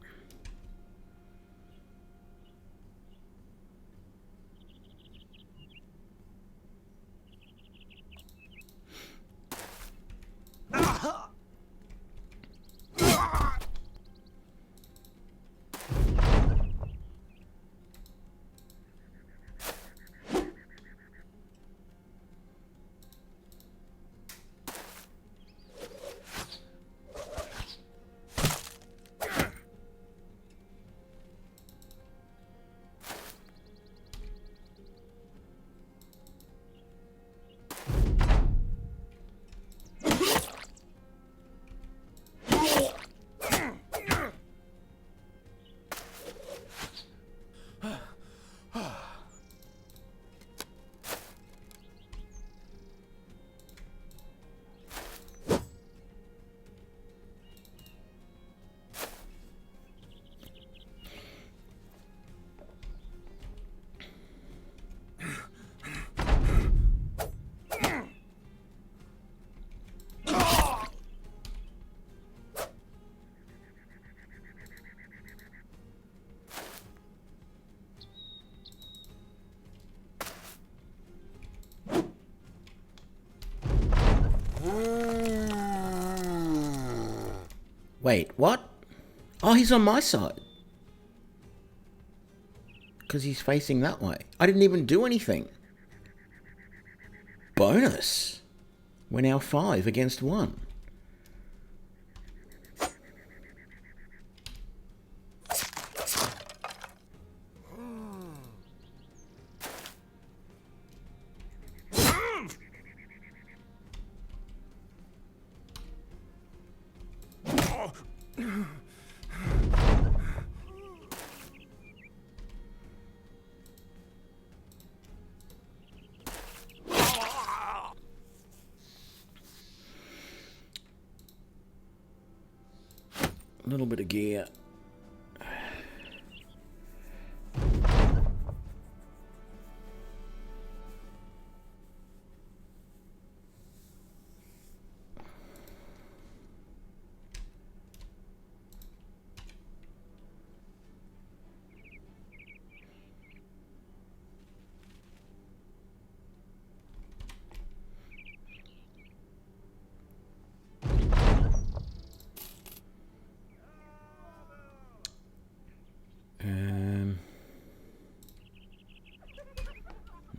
Wait, what? Oh, he's on my side. Because he's facing that way. I didn't even do anything. Bonus. We're now 5 against 1. little bit of gear.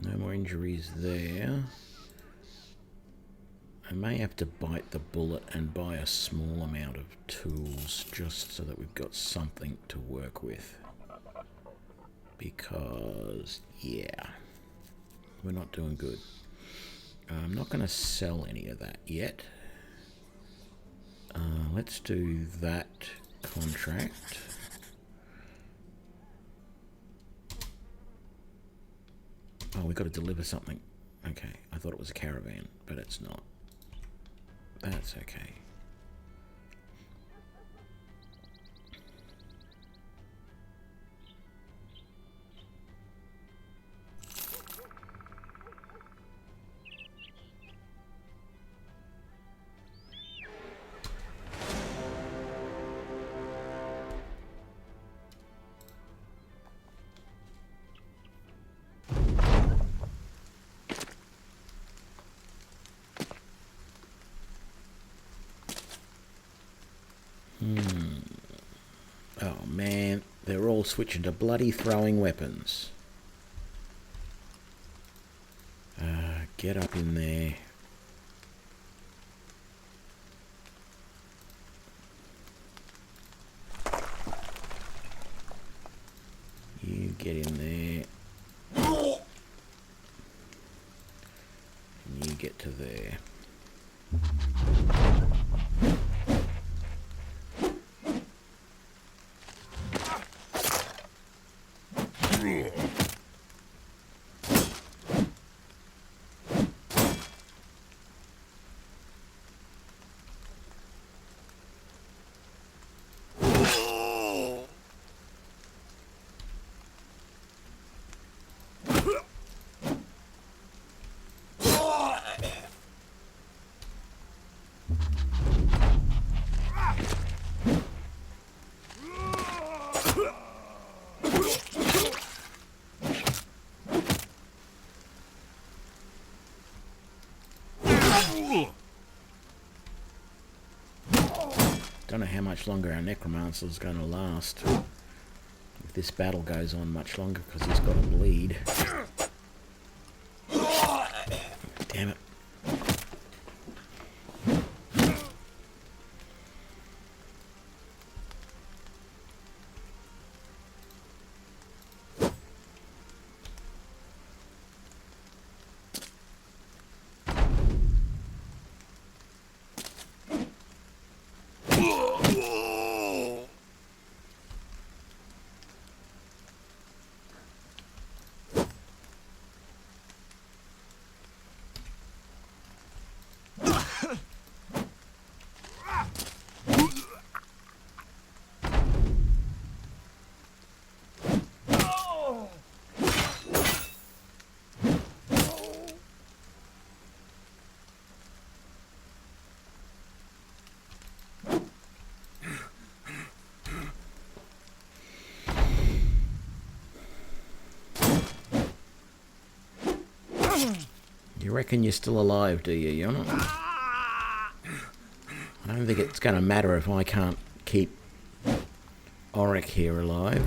No more injuries there. I may have to bite the bullet and buy a small amount of tools just so that we've got something to work with. Because, yeah, we're not doing good. I'm not going to sell any of that yet. Let's do that contract. Oh, we've got to deliver something. Okay, I thought it was a caravan, but it's not. That's okay. Oh man, they're all switching to bloody throwing weapons. Get up in there. You get in there. And you get to there. Don't know how much longer our necromancer's going to last. If this battle goes on much longer, because he's got to bleed. Damn it. You reckon you're still alive, do you? You're not. I don't think it's going to matter if I can't keep Auric here alive.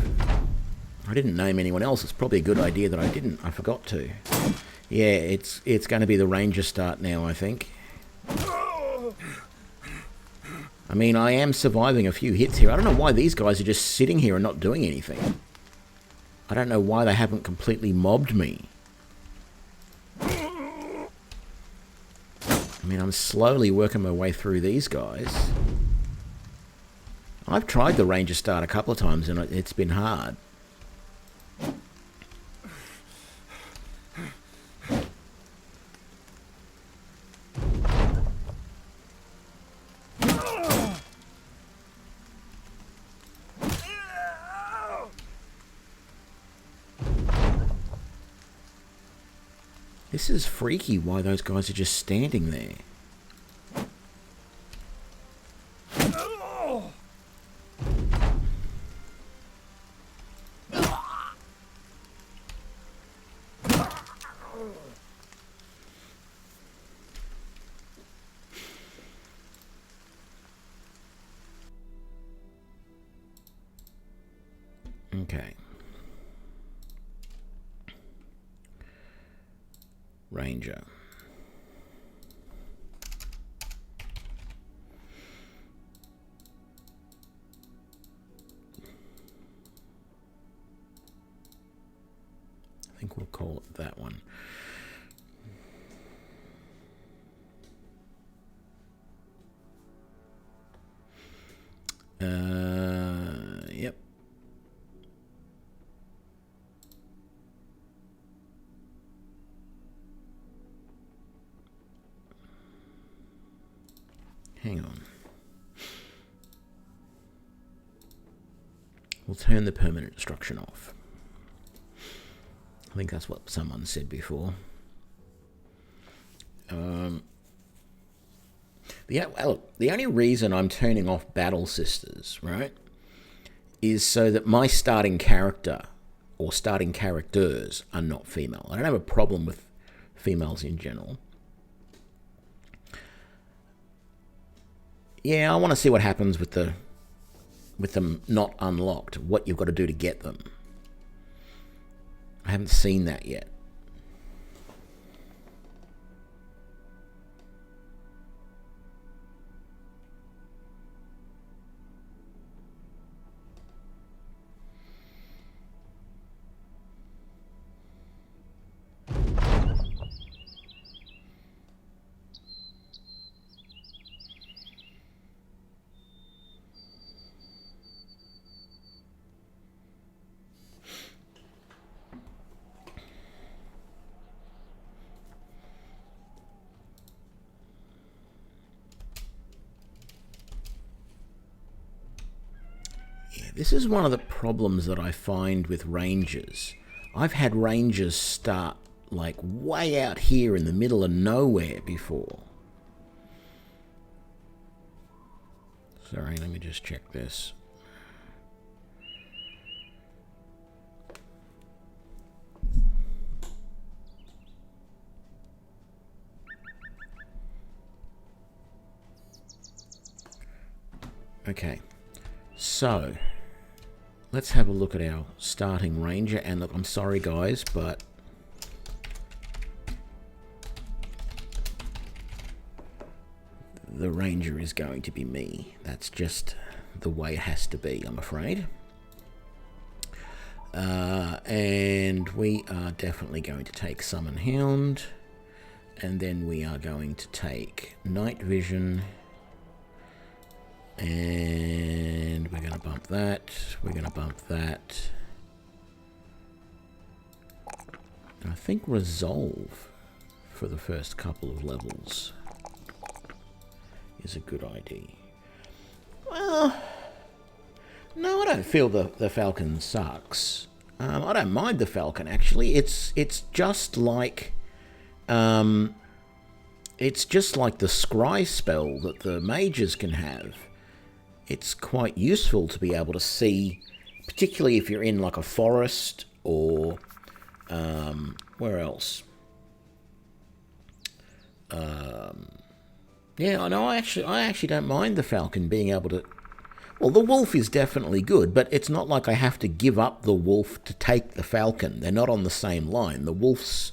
I didn't name anyone else. It's probably a good idea that I didn't. I forgot to. Yeah, it's going to be the ranger start now, I think. I mean, I am surviving a few hits here. I don't know why these guys are just sitting here and not doing anything. I don't know why they haven't completely mobbed me. I mean, I'm slowly working my way through these guys. I've tried the ranger start a couple of times and it's been hard. This is freaky why those guys are just standing there. Okay. Ranger. I think we'll call it that one. Yep. Hang on. We'll turn the permanent destruction off. I think that's what someone said before. The only reason I'm turning off Battle Sisters, right, is so that my starting character or starting characters are not female. I don't have a problem with females in general. Yeah, I want to see what happens with them not unlocked, what you've got to do to get them. I haven't seen that yet. This is one of the problems that I find with Rangers. I've had Rangers start like way out here in the middle of nowhere before. Sorry, let me just check this. Okay, so let's have a look at our starting Ranger. And look, I'm sorry guys, but the Ranger is going to be me. That's just the way it has to be, I'm afraid. And we are definitely going to take Summon Hound. And then we are going to take Night Vision. And we're going to bump that. We're going to bump that. And I think Resolve for the first couple of levels is a good idea. Well, no, I don't feel the Falcon sucks. I don't mind the Falcon, actually. It's just like the Scry spell that the mages can have. It's quite useful to be able to see, particularly if you're in like a forest or where else? Yeah, I know. I actually don't mind the Falcon being able to. Well, the Wolf is definitely good, but it's not like I have to give up the Wolf to take the Falcon. They're not on the same line. The Wolf's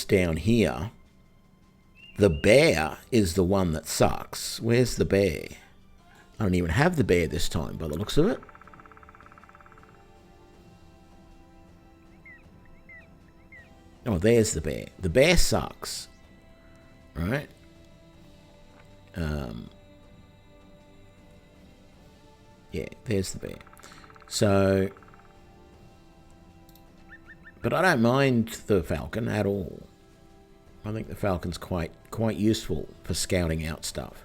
down here. The bear is the one that sucks. Where's the bear? I don't even have the bear this time, by the looks of it. Oh, there's the bear. The bear sucks. Right? Yeah, there's the bear. So, but I don't mind the Falcon at all. I think the Falcon's quite useful for scouting out stuff.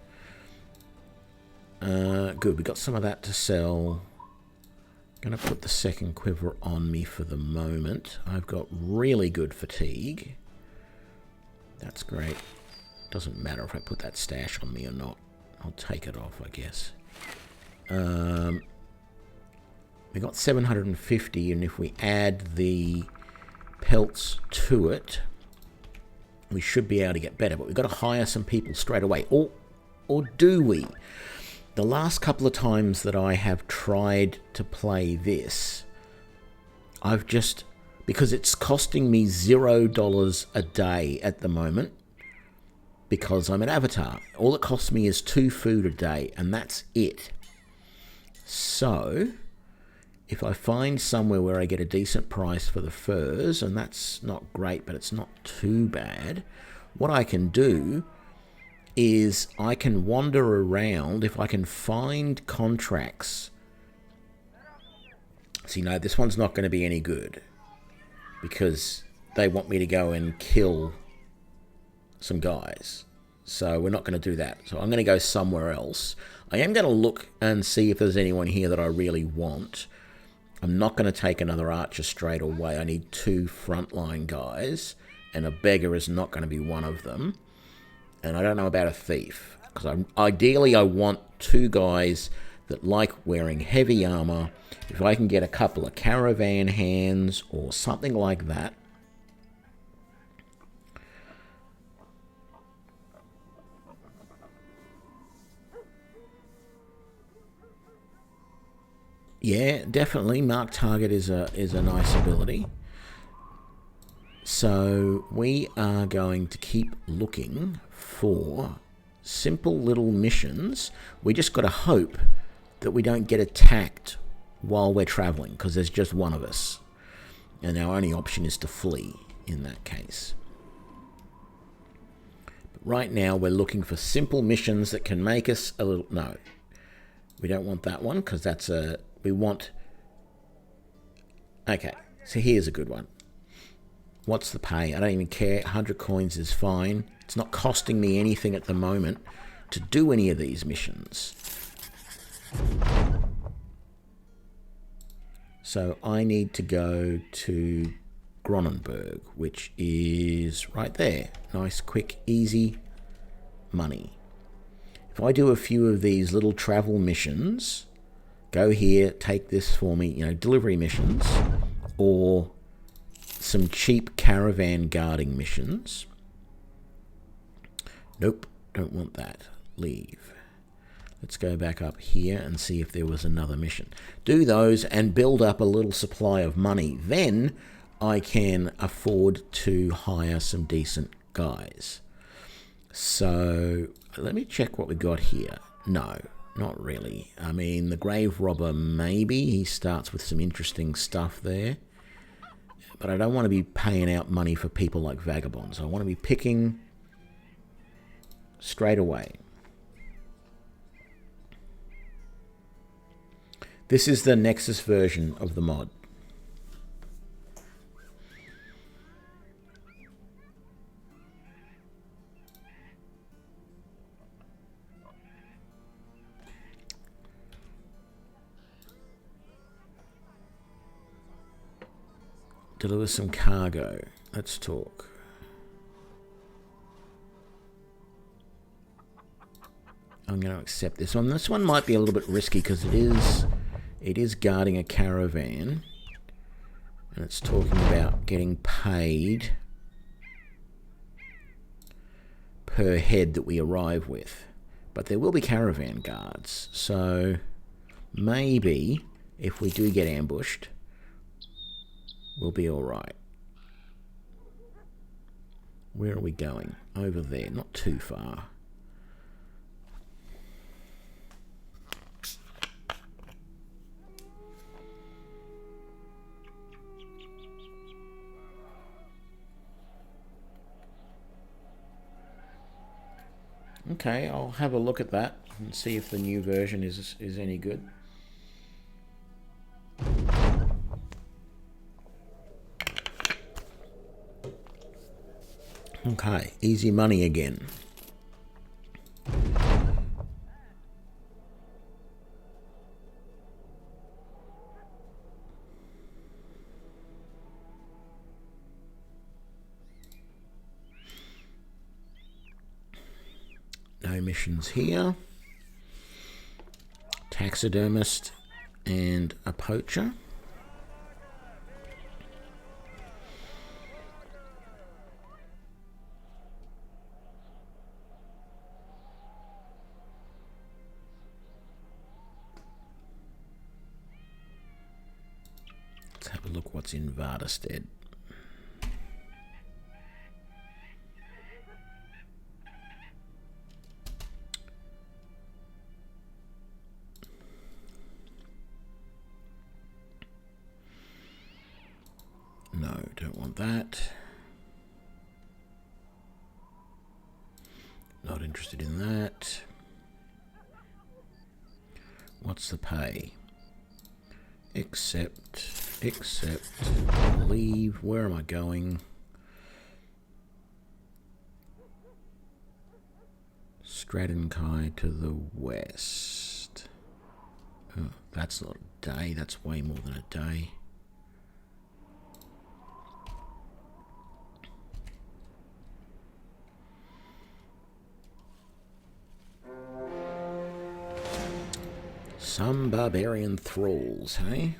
Good, we got some of that to sell. Going to put the second quiver on me for the moment. I've got really good fatigue. That's great. Doesn't matter if I put that stash on me or not. I'll take it off, I guess. We got 750, and if we add the pelts to it, we should be able to get better. But we've got to hire some people straight away. Or do we? The last couple of times that I have tried to play this, I've just... because it's costing me $0 a day at the moment, because I'm an avatar. All it costs me is 2 food a day, and that's it. So, if I find somewhere where I get a decent price for the furs, and that's not great, but it's not too bad, what I can do is I can wander around. If I can find contracts... See, no, this one's not going to be any good, because they want me to go and kill some guys. So we're not going to do that. So I'm going to go somewhere else. I am going to look and see if there's anyone here that I really want. I'm not going to take another archer straight away. I need 2 frontline guys, and a beggar is not going to be one of them. And I don't know about a thief, because ideally I want 2 guys that like wearing heavy armor. If I can get a couple of caravan hands or something like that. Yeah, definitely. Mark target is a nice ability. So we are going to keep looking for simple little missions. We just got to hope that we don't get attacked while we're traveling, because there's just one of us. And our only option is to flee in that case. But right now we're looking for simple missions that can make us a little... No, we don't want that one, because that's a... We want... Okay, so here's a good one. What's the pay? I don't even care. 100 coins is fine. It's not costing me anything at the moment to do any of these missions. So I need to go to Gronenberg, which is right there. Nice, quick, easy money. If I do a few of these little travel missions, go here, take this for me, delivery missions, or some cheap caravan guarding missions. Nope, don't want that. Leave. Let's go back up here and see if there was another mission. Do those and build up a little supply of money. Then I can afford to hire some decent guys. So let me check what we got here. No, not really. I mean, the grave robber, maybe. He starts with some interesting stuff there. But I don't want to be paying out money for people like vagabonds. I want to be picking straight away. This is the Nexus version of the mod. Deliver some cargo. Let's talk. I'm going to accept this one. This one might be a little bit risky because it is guarding a caravan, and it's talking about getting paid per head that we arrive with. But there will be caravan guards, so maybe if we do get ambushed, we'll be all right. Where are we going? Over there, not too far. Okay, I'll have a look at that and see if the new version is any good. Okay, easy money again. No missions here. Taxidermist and a poacher. Let's have a look what's in Vardestead. No, don't want that. Not interested in that. What's the pay? Accept, leave. Where am I going? Stratton Kai to the west. Oh, that's not a day. That's way more than a day. Some barbarian thralls, hey?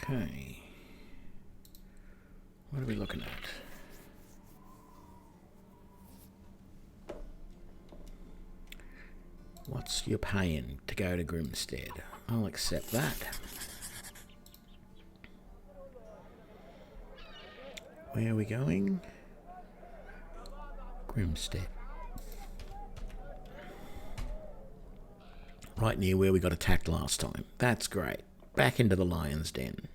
Okay. What are we looking at? What's your paying to go to Grimstead? I'll accept that. Where are we going? Grimstead. Right near where we got attacked last time. That's great. Back into the lion's den.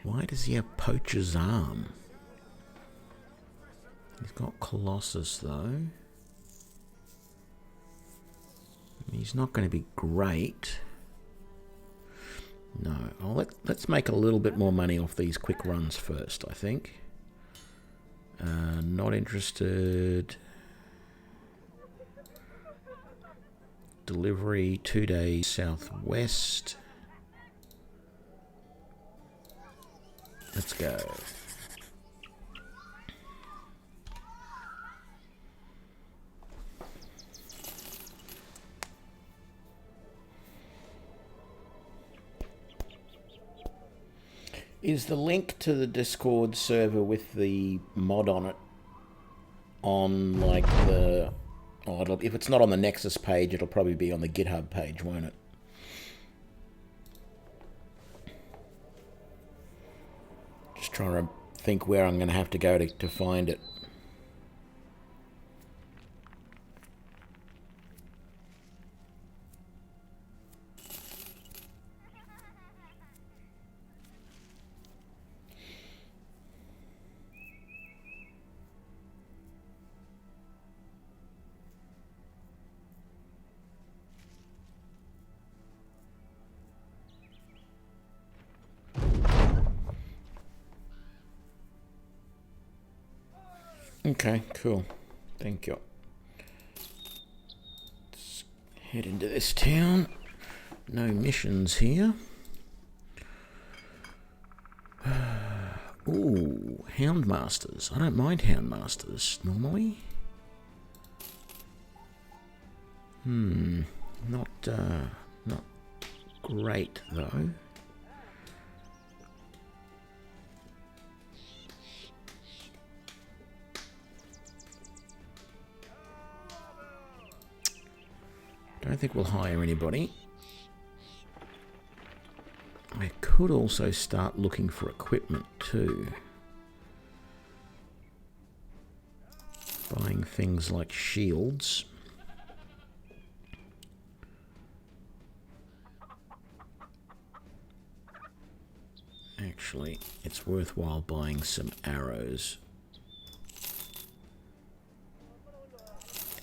Why does he have Poacher's arm? He's got Colossus though. He's not going to be great. No, let's make a little bit more money off these quick runs first, I think. Not interested. Delivery 2 days southwest. Let's go. Is the link to the Discord server with the mod on it on like the... Oh, if it's not on the Nexus page, it'll probably be on the GitHub page, won't it? Just trying to think where I'm going to have to go to find it. Okay, cool. Thank you. Let's head into this town. No missions here. Ooh, Houndmasters. I don't mind Houndmasters normally. Not great though. Don't think we'll hire anybody. I could also start looking for equipment too. Buying things like shields. Actually, it's worthwhile buying some arrows.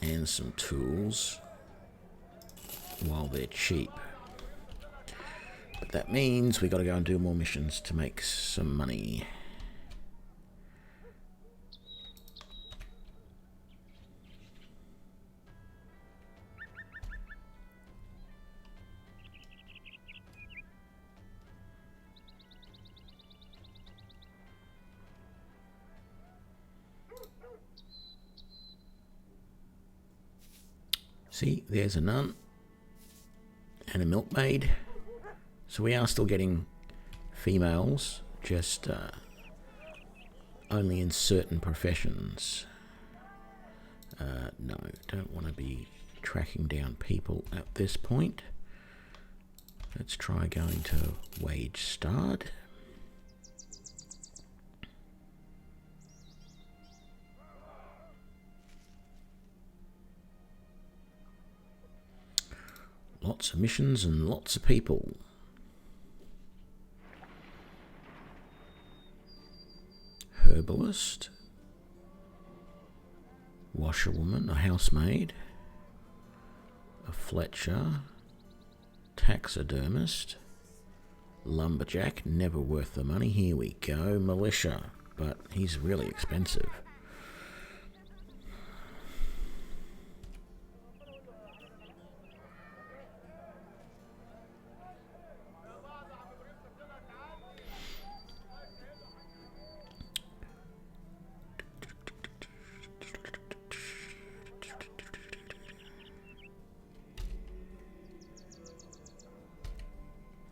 And some tools. While they're cheap. But that means we got to go and do more missions to make some money. See, there's a nun. And a milkmaid. So we are still getting females, just only in certain professions. No, don't want to be tracking down people at this point. Let's try going to wage start. Lots of missions and lots of people. Herbalist. Washerwoman, a housemaid. A Fletcher. Taxidermist. Lumberjack, never worth the money. Here we go. Militia, but he's really expensive.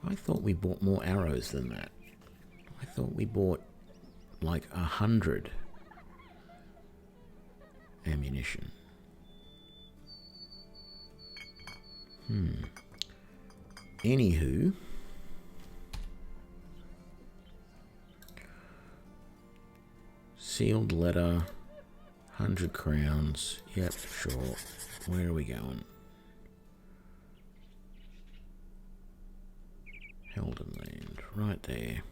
I thought we bought more arrows than that. I thought we bought like 100 ammunition. Anywho, sealed letter, 100 crowns. Yep, sure. Where are we going? Helden Land, right there.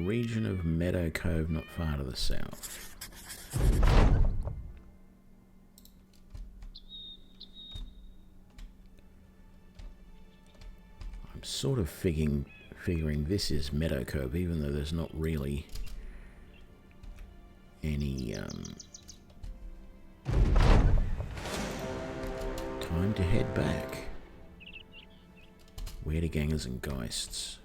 region of Meadow Cove not far to the south. I'm sort of figuring this is Meadow Cove, even though there's not really any time to head back. Gangers and Geists.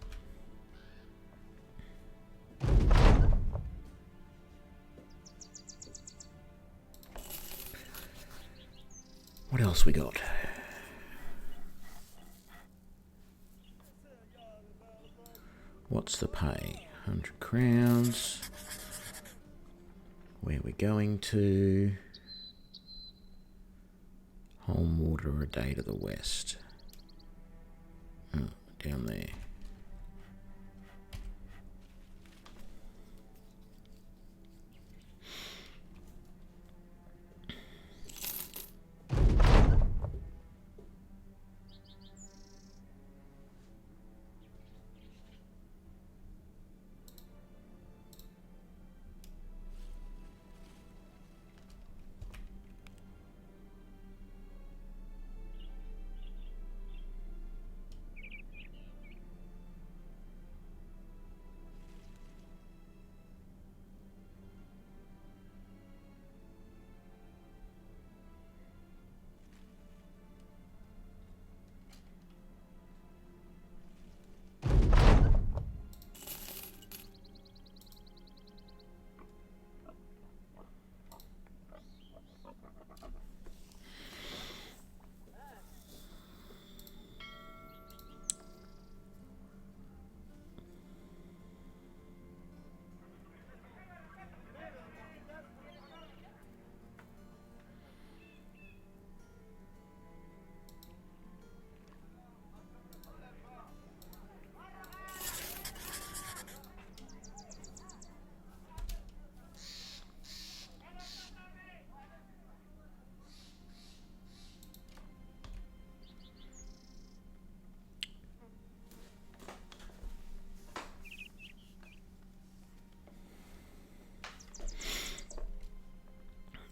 What else we got? What's the pay? 100 crowns. Where we're going to? Home water a day to the west. Oh, down there.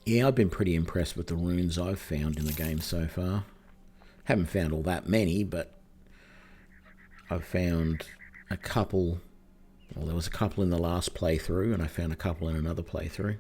Yeah, I've been pretty impressed with the runes I've found in the game so far. Haven't found all that many, but I've found a couple. Well, there was a couple in the last playthrough, and I found a couple in another playthrough.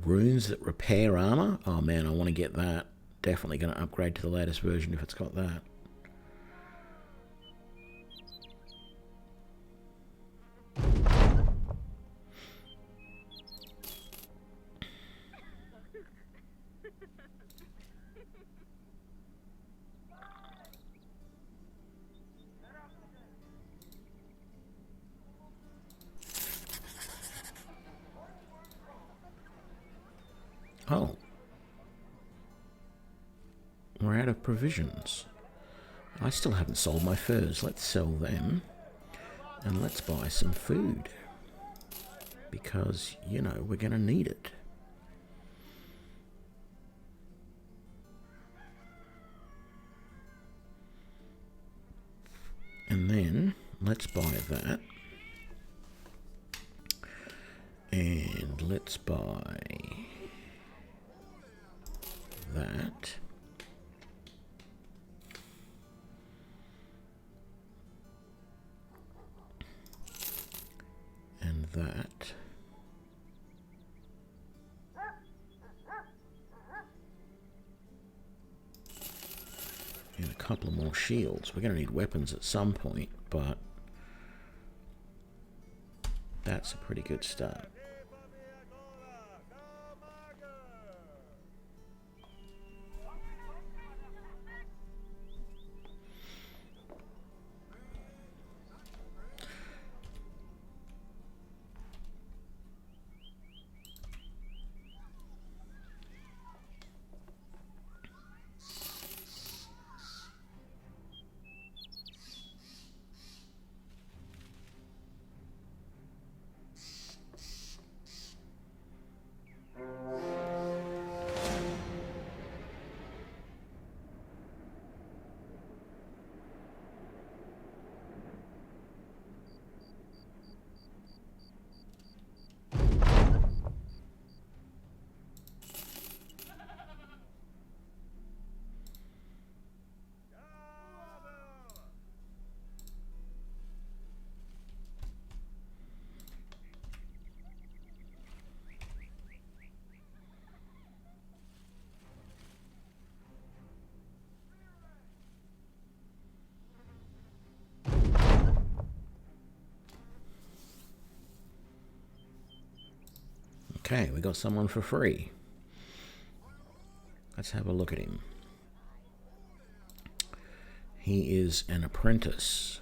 Runes that repair armor? Oh man, I want to get that. Definitely going to upgrade to the latest version if it's got that. Oh. We're out of provisions. I still haven't sold my furs. Let's sell them. And let's buy some food. Because, you know, we're going to need it. And then, let's buy that. And let's buy that. And that. And a couple of more shields. We're going to need weapons at some point, but that's a pretty good start. Okay, we got someone for free. Let's have a look at him. He is an apprentice.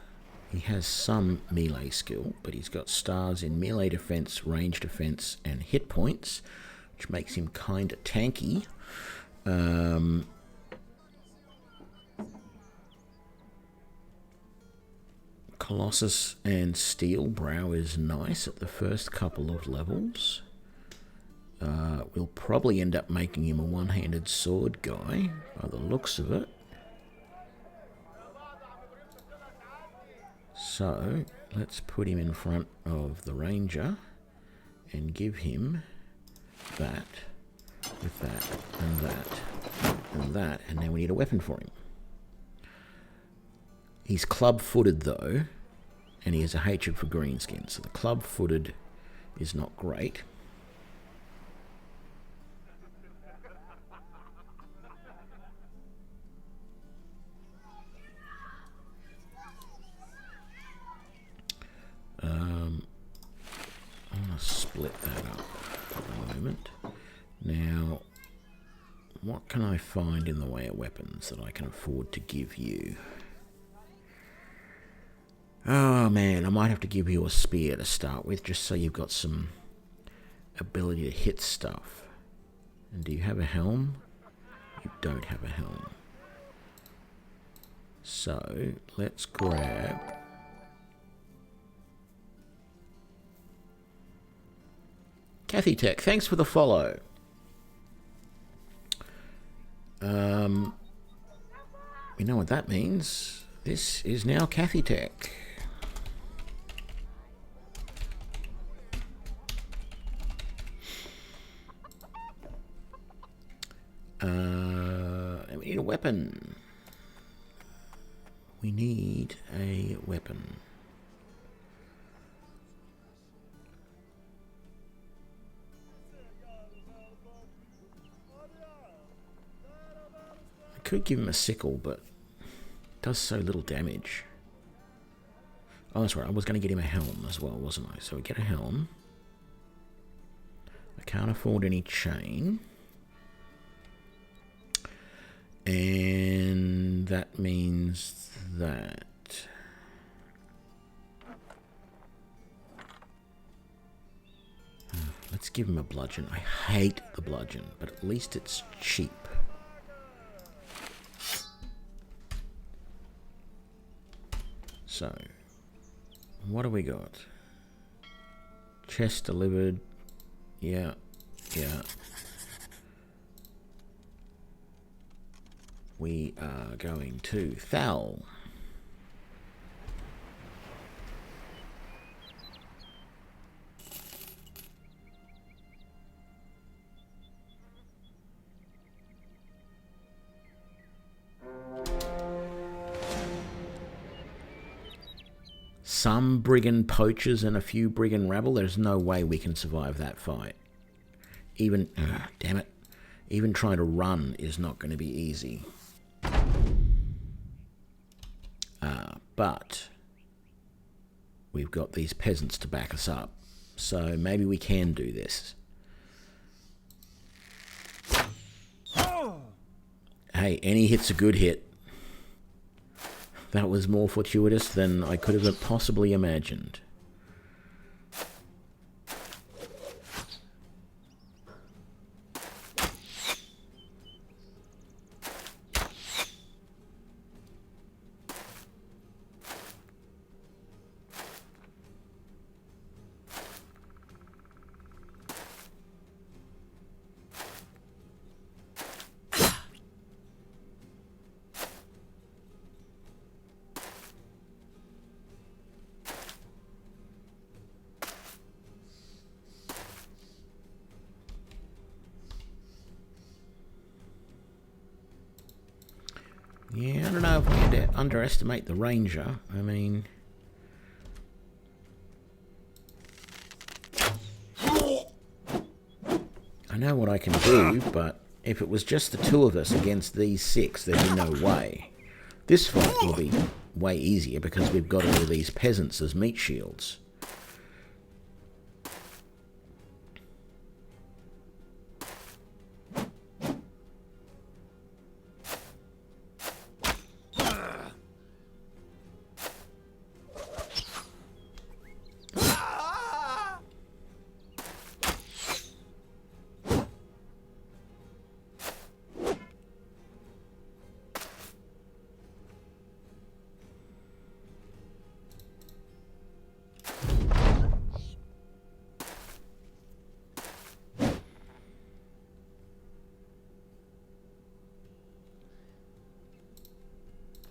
He has some melee skill, but he's got stars in melee defense, range defense, and hit points, which makes him kind of tanky. Colossus and Steel Brow is nice at the first couple of levels. We'll probably end up making him a one-handed sword guy by the looks of it. So let's put him in front of the ranger and give him that with that and that and that, and now we need a weapon for him. He's club-footed though, and he has a hatred for greenskins, so the club-footed is not great. I'm going to split that up for the moment. Now, what can I find in the way of weapons that I can afford to give you? Oh man, I might have to give you a spear to start with, just so you've got some ability to hit stuff. And do you have a helm? You don't have a helm. So, let's grab... Kathy Tech, thanks for the follow. You know what that means. This is now Kathy Tech. And we need a weapon. We need a weapon. I could give him a sickle, but it does so little damage. Oh, that's right. I was going to get him a helm as well, wasn't I? So we get a helm. I can't afford any chain. And that means that... Let's give him a bludgeon. I hate the bludgeon, but at least it's cheap. So, what do we got? Chest delivered. Yeah, yeah. We are going to Thal. Some brigand poachers and a few brigand rabble. There's no way we can survive that fight. Even, damn it, even trying to run is not going to be easy. But we've got these peasants to back us up, so maybe we can do this. Hey, any hit's a good hit. That was more fortuitous than I could have possibly imagined. Yeah, I don't know if we underestimate the ranger. I mean... I know what I can do, but if it was just the two of us against these six, there'd be no way. This fight will be way easier because we've got all of these peasants as meat shields.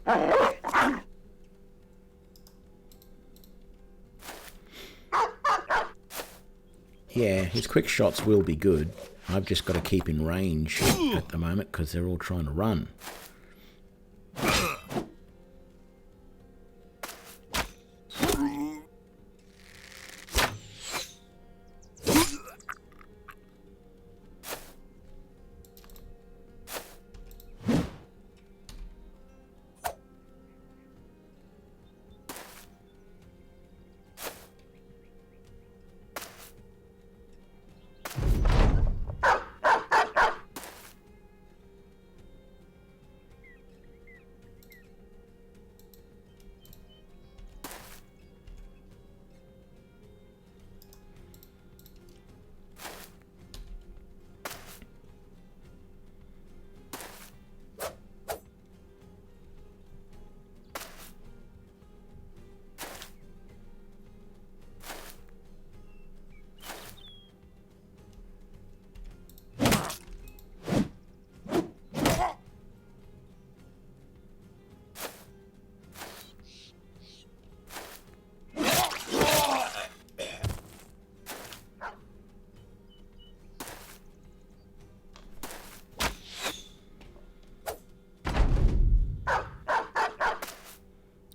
Yeah, his quick shots will be good. I've just got to keep in range at the moment because they're all trying to run.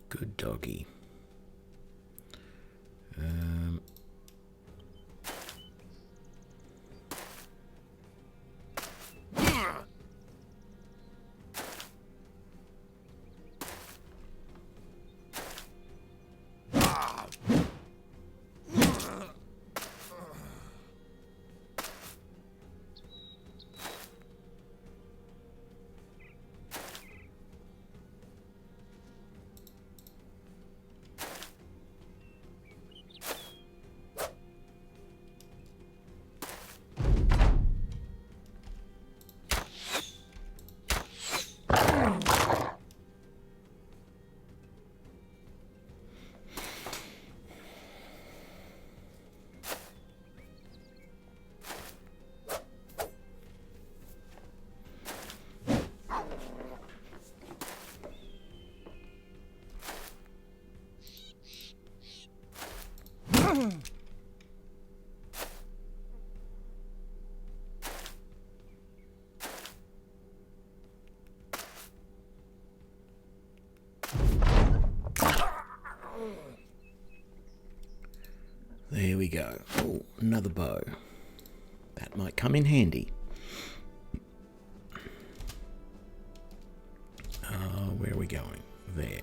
Good doggy. There we go. Oh, another bow. That might come in handy. Where are we going? There.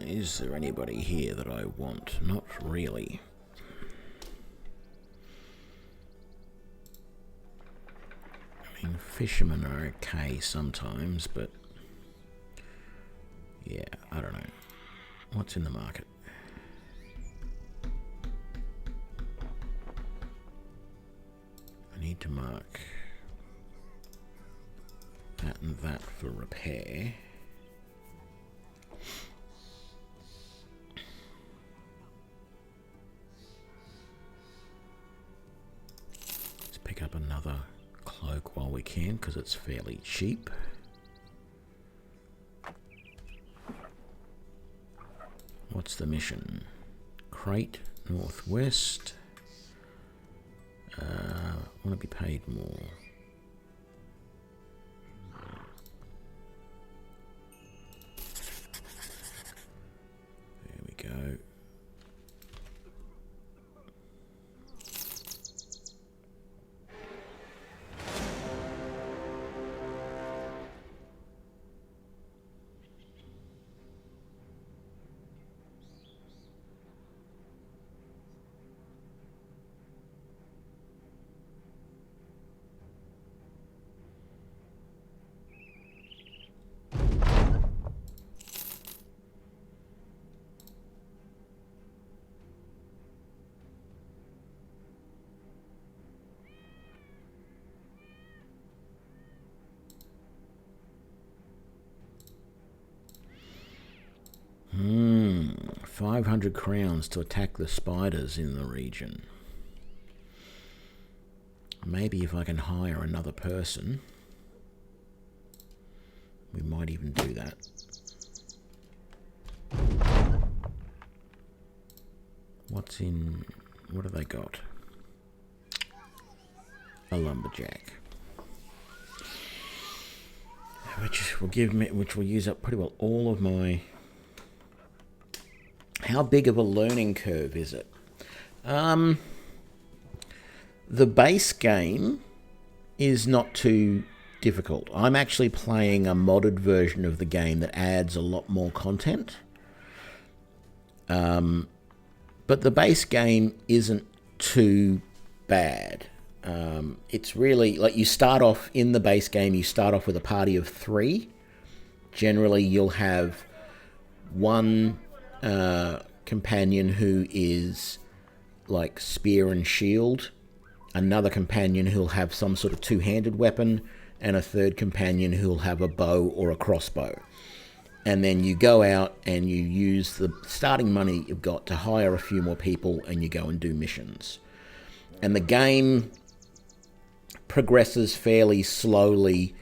Is there anybody here that I want? Not really. I mean, fishermen are okay sometimes, but yeah, I don't know. What's in the market? I need to mark that and that for repair. Let's pick up another cloak while we can, because it's fairly cheap. What's the mission? Crate, northwest. Want to be paid more. There we go. Hmm, 500 crowns to attack the spiders in the region. Maybe if I can hire another person, we might even do that. What have they got? A lumberjack. Which will use up pretty well all of my... How big of a learning curve is it? The base game is not too difficult. I'm actually playing a modded version of the game that adds a lot more content. But the base game isn't too bad. It's really like you start off in the base game, you start off with a party of 3. Generally, you'll have one companion who is like spear and shield, another companion who'll have some sort of two-handed weapon, and a third companion who'll have a bow or a crossbow. And then you go out and you use the starting money you've got to hire a few more people, and you go and do missions. And the game progresses fairly slowly.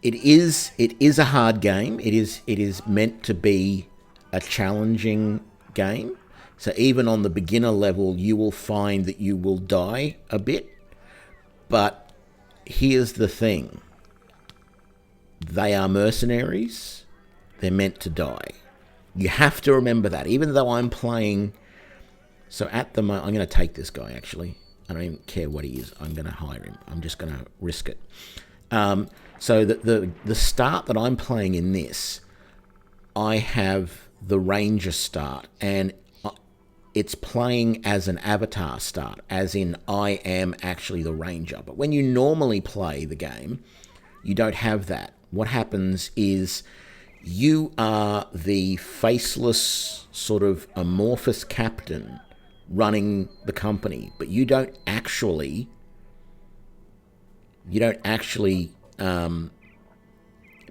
It is a hard game. It is meant to be a challenging game. So even on the beginner level, you will find that you will die a bit. But here's the thing. They are mercenaries. They're meant to die. You have to remember that. Even though I'm playing... So at the moment, I'm going to take this guy, actually. I don't even care what he is. I'm going to hire him. I'm just going to risk it. So the start that I'm playing in this, I have the Ranger start, and it's playing as an avatar start, as in I am actually the Ranger. But when you normally play the game, you don't have that. What happens is you are the faceless, sort of amorphous captain running the company, but you don't actually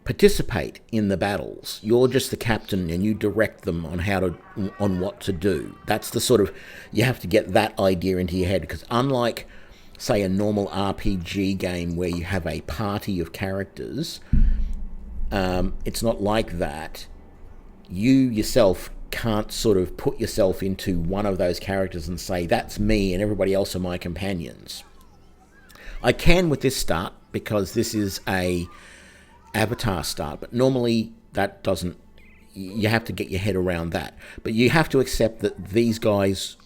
participate in the battles. You're just the captain, and you direct them on what to do. That's the sort of, you have to get that idea into your head, because unlike, say, a normal RPG game where you have a party of characters, it's not like that. You yourself can't sort of put yourself into one of those characters and say, that's me and everybody else are my companions. I can with this start, because this is a avatar start, but normally that doesn't, you have to get your head around that. But you have to accept that these guys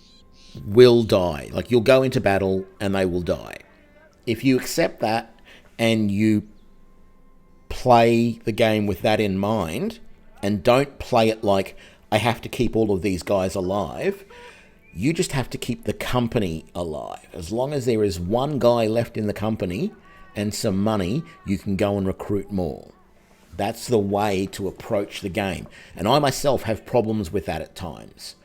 will die. Like, you'll go into battle and they will die. If you accept that and you play the game with that in mind, and don't play it like, I have to keep all of these guys alive, you just have to keep the company alive. As long as there is one guy left in the company and some money, you can go and recruit more. That's the way to approach the game. And I myself have problems with that at times.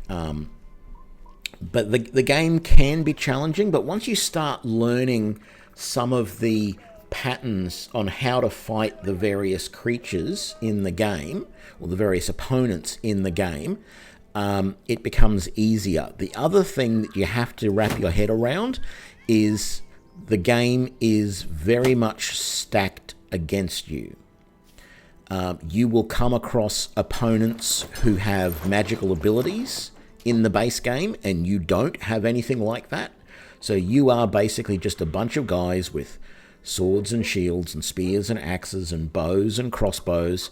But the game can be challenging, but once you start learning some of the patterns on how to fight the various creatures in the game, or the various opponents in the game, it becomes easier. The other thing that you have to wrap your head around is the game is very much stacked against you. You will come across opponents who have magical abilities in the base game, and you don't have anything like that. So you are basically just a bunch of guys with swords and shields and spears and axes and bows and crossbows,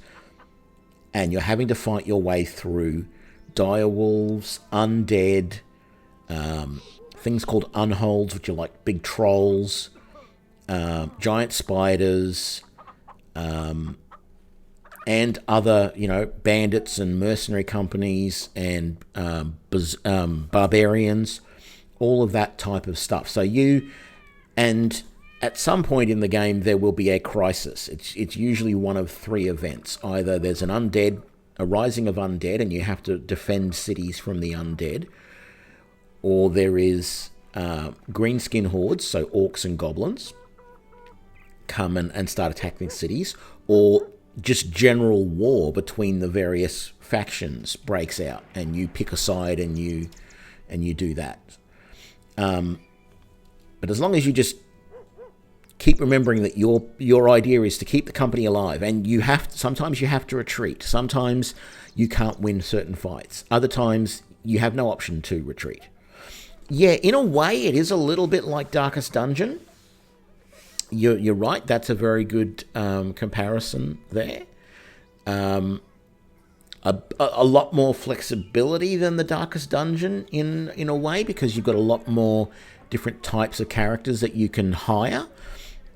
and you're having to fight your way through direwolves, undead, things called unholds, which are like big trolls, giant spiders, and other, bandits and mercenary companies and barbarians, all of that type of stuff. So and at some point in the game, there will be a crisis. It's usually one of three events. Either there's a rising of undead, and you have to defend cities from the undead, or there is greenskin hordes, so orcs and goblins, come and start attacking cities, or just general war between the various factions breaks out, and you pick a side and you do that. But as long as you just keep remembering that your idea is to keep the company alive, and sometimes you have to retreat. Sometimes you can't win certain fights. Other times you have no option to retreat. Yeah, in a way, it is a little bit like Darkest Dungeon. You're right. That's a very good comparison there. A lot more flexibility than the Darkest Dungeon in a way, because you've got a lot more different types of characters that you can hire.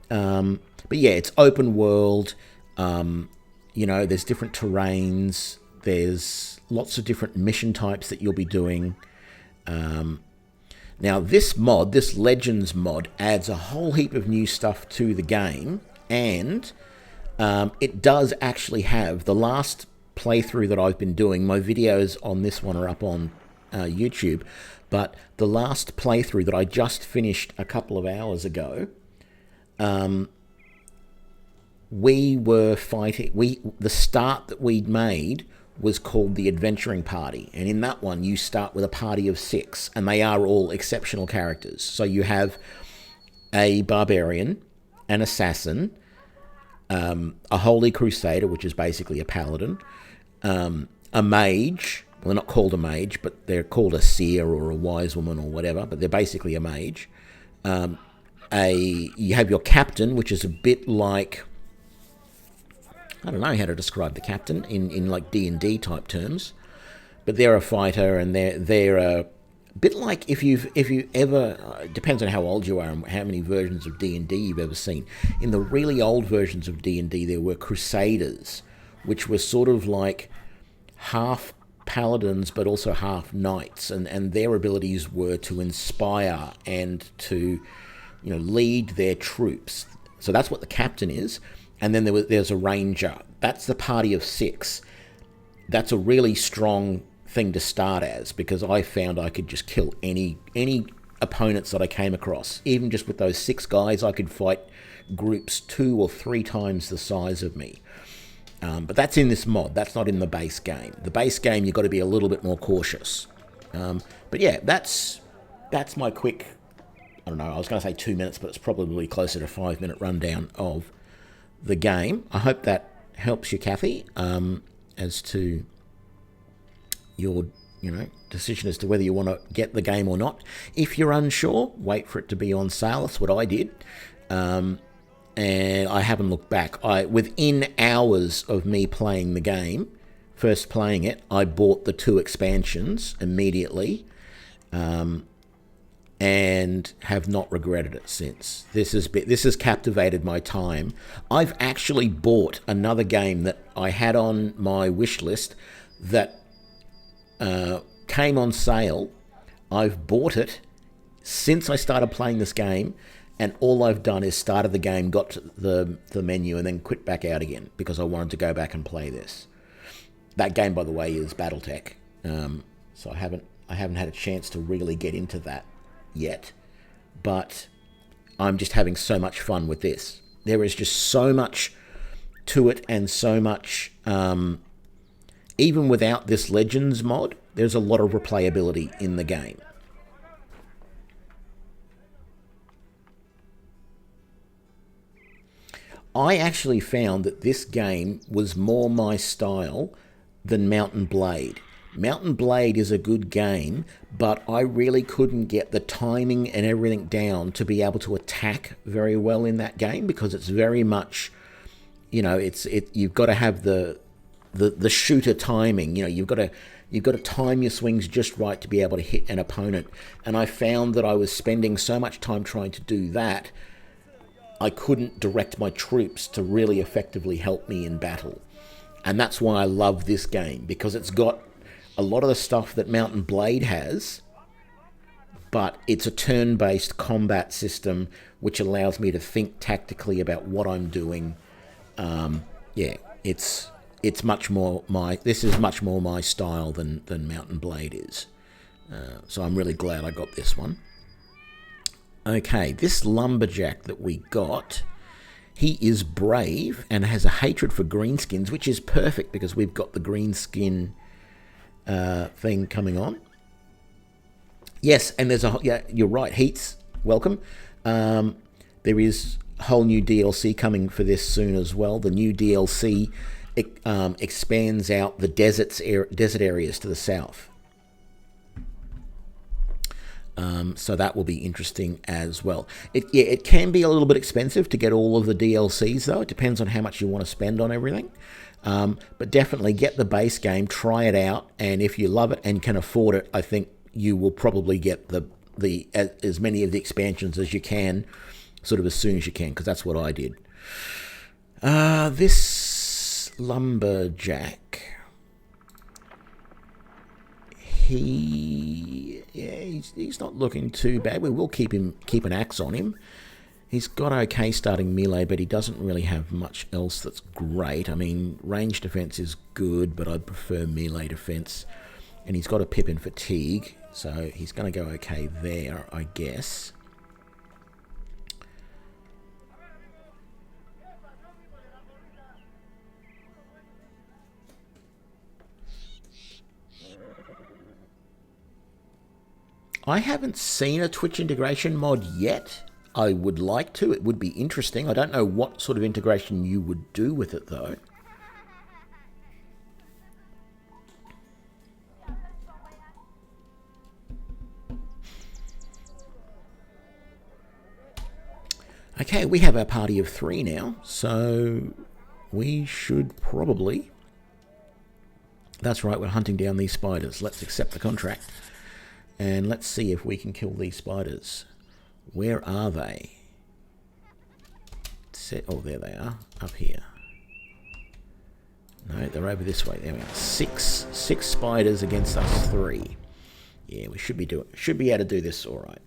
But yeah, it's open world. There's different terrains. There's lots of different mission types that you'll be doing. Now, this Legends mod, adds a whole heap of new stuff to the game, and it does actually have the last playthrough that I've been doing. My videos on this one are up on YouTube, but the last playthrough that I just finished a couple of hours ago, we were fighting. The start that we'd made was called the Adventuring Party, and in that one you start with a party of 6, and they are all exceptional characters. So you have a barbarian, an assassin, a holy crusader, which is basically a paladin, a mage. Well, they're not called a mage, but they're called a seer or a wise woman or whatever, but they're basically a mage. You have your captain, which is a bit like, I don't know how to describe the captain in like D&D type terms, but they're a fighter, and they're a bit like if you ever, depends on how old you are and how many versions of D&D you've ever seen. In the really old versions of D&D, there were crusaders, which were sort of like half paladins but also half knights, and their abilities were to inspire and to lead their troops. So that's what the captain is. And then there's a ranger. That's the party of 6. That's a really strong thing to start as, because I found I could just kill any opponents that I came across. Even just with those 6 guys, I could fight groups 2 or 3 times the size of me. But that's in this mod. That's not in the base game. The base game, you've got to be a little bit more cautious. But yeah, that's my quick, I don't know, I was going to say 2 minutes, but it's probably closer to 5-minute rundown of the game. I hope that helps you, Kathy, as to your decision as to whether you want to get the game or not. If you're unsure, wait for it to be on sale. That's what I did, and I haven't looked back. Within hours of me playing the game, first playing it, I bought the 2 expansions immediately, and have not regretted it since. This has captivated my time. I've actually bought another game that I had on my wish list that came on sale. I've bought it since I started playing this game, and all I've done is started the game, got to the menu, and then quit back out again because I wanted to go back and play this. That game, by the way, is BattleTech, so I haven't had a chance to really get into that yet, but I'm just having so much fun with this. There is just so much to it, and so much, even without this Legends mod, there's a lot of replayability in the game. I actually found that this game was more my style than Mountain Blade. Mountain Blade is a good game, but I really couldn't get the timing and everything down to be able to attack very well in that game, because it's very much, you've got to have the shooter timing. You've got to time your swings just right to be able to hit an opponent. And I found that I was spending so much time trying to do that, I couldn't direct my troops to really effectively help me in battle. And that's why I love this game, because it's got a lot of the stuff that Mountain Blade has, but it's a turn-based combat system which allows me to think tactically about what I'm doing. It's much more this is much more my style than Mountain Blade is. So I'm really glad I got this one. Okay, this lumberjack that we got, he is brave and has a hatred for greenskins, which is perfect because we've got the greenskin thing coming on. Yes, and you're right, Heats, welcome. There is a whole new DLC coming for this soon as well. The new DLC expands out the desert areas to the south. So that will be interesting as well. It can be a little bit expensive to get all of the DLCs, though. It depends on how much you want to spend on everything. But definitely get the base game, try it out, and if you love it and can afford it, I think you will probably get as many of the expansions as you can, sort of as soon as you can, because that's what I did. This lumberjack, he's not looking too bad. We will keep an axe on him. He's got okay starting melee, but he doesn't really have much else that's great. I mean, range defense is good, but I'd prefer melee defense. And he's got a pip in fatigue, so he's going to go okay there, I guess. I haven't seen a Twitch integration mod yet. I would like to. It would be interesting. I don't know what sort of integration you would do with it, though. Okay, we have our party of 3 now, so we should probably... That's right, we're hunting down these spiders. Let's accept the contract. And let's see if we can kill these spiders. Where are they? Oh, there they are, up here. No, they're over this way. There we are. Six spiders against us 3. Yeah, we should be able to do this all right.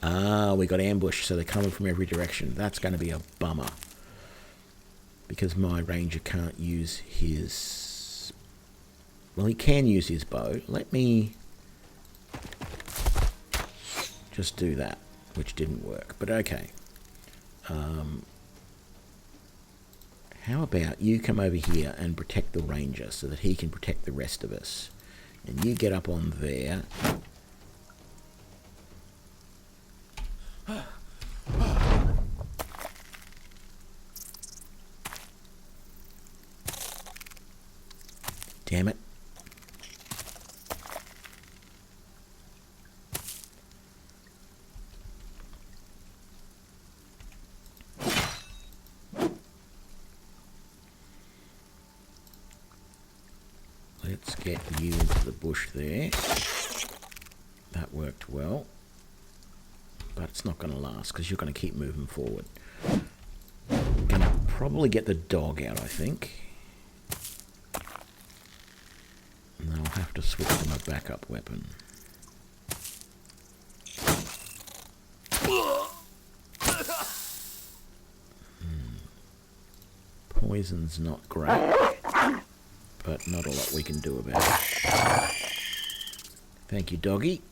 Ah, we got ambushed, so they're coming from every direction. That's going to be a bummer. Because my ranger can't use his... Well, he can use his bow. Let me just do that, which didn't work, but okay. How about you come over here and protect the ranger so that he can protect the rest of us. And you get up on there. Damn it. Let's get you into the bush there. That worked well. But it's not going to last because you're going to keep moving forward. I'm going to probably get the dog out, I think. And I'll have to switch to my backup weapon. Poison's not great. but not a lot we can do about it. Thank you, doggy.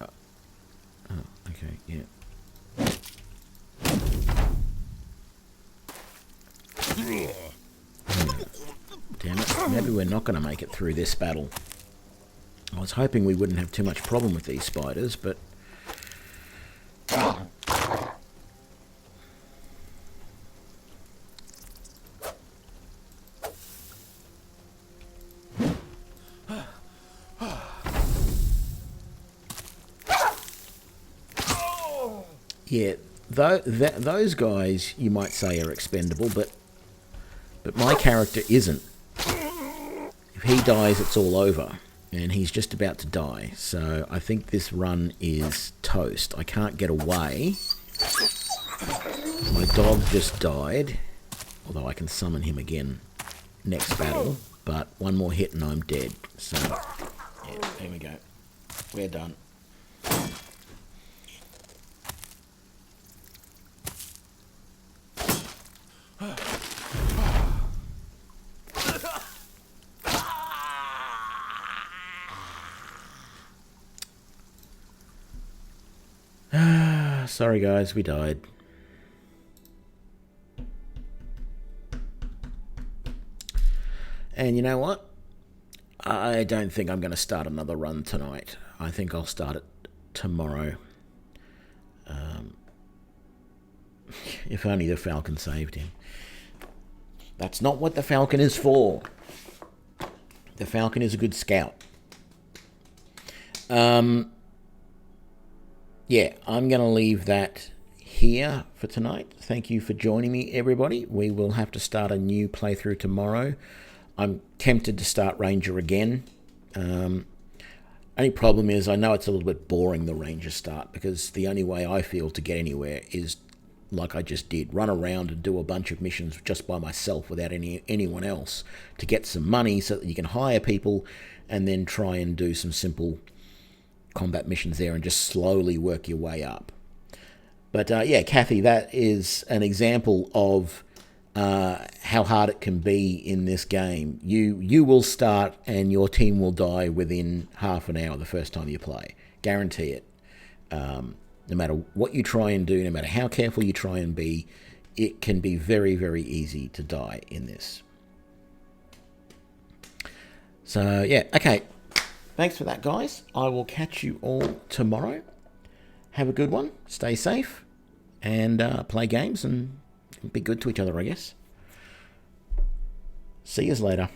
Oh, okay, yeah. Damn it. Maybe we're not going to make it through this battle. I was hoping we wouldn't have too much problem with these spiders, but... yeah, those guys, you might say, are expendable, but my character isn't. If he dies, it's all over. And he's just about to die. So I think this run is toast. I can't get away. My dog just died. Although I can summon him again next battle. But one more hit and I'm dead. So, yeah, there we go. We're done. Sorry guys, we died. And you know what? I don't think I'm going to start another run tonight. I think I'll start it tomorrow. If only the Falcon saved him. That's not what the Falcon is for. The Falcon is a good scout. Yeah, I'm going to leave that here for tonight. Thank you for joining me, everybody. We will have to start a new playthrough tomorrow. I'm tempted to start Ranger again. Only problem is I know it's a little bit boring, the Ranger start, because the only way I feel to get anywhere is like I just did, run around and do a bunch of missions just by myself without anyone else to get some money so that you can hire people and then try and do some simple combat missions there and just slowly work your way up. But yeah, Kathy, that is an example of how hard it can be in this game. You will start and your team will die within half an hour the first time you play. Guarantee it. No matter what you try and do, no matter how careful you try and be, it can be very, very easy to die in this. So yeah, okay. Thanks for that, guys. I will catch you all tomorrow. Have a good one. Stay safe. And play games and be good to each other, I guess. See yous later.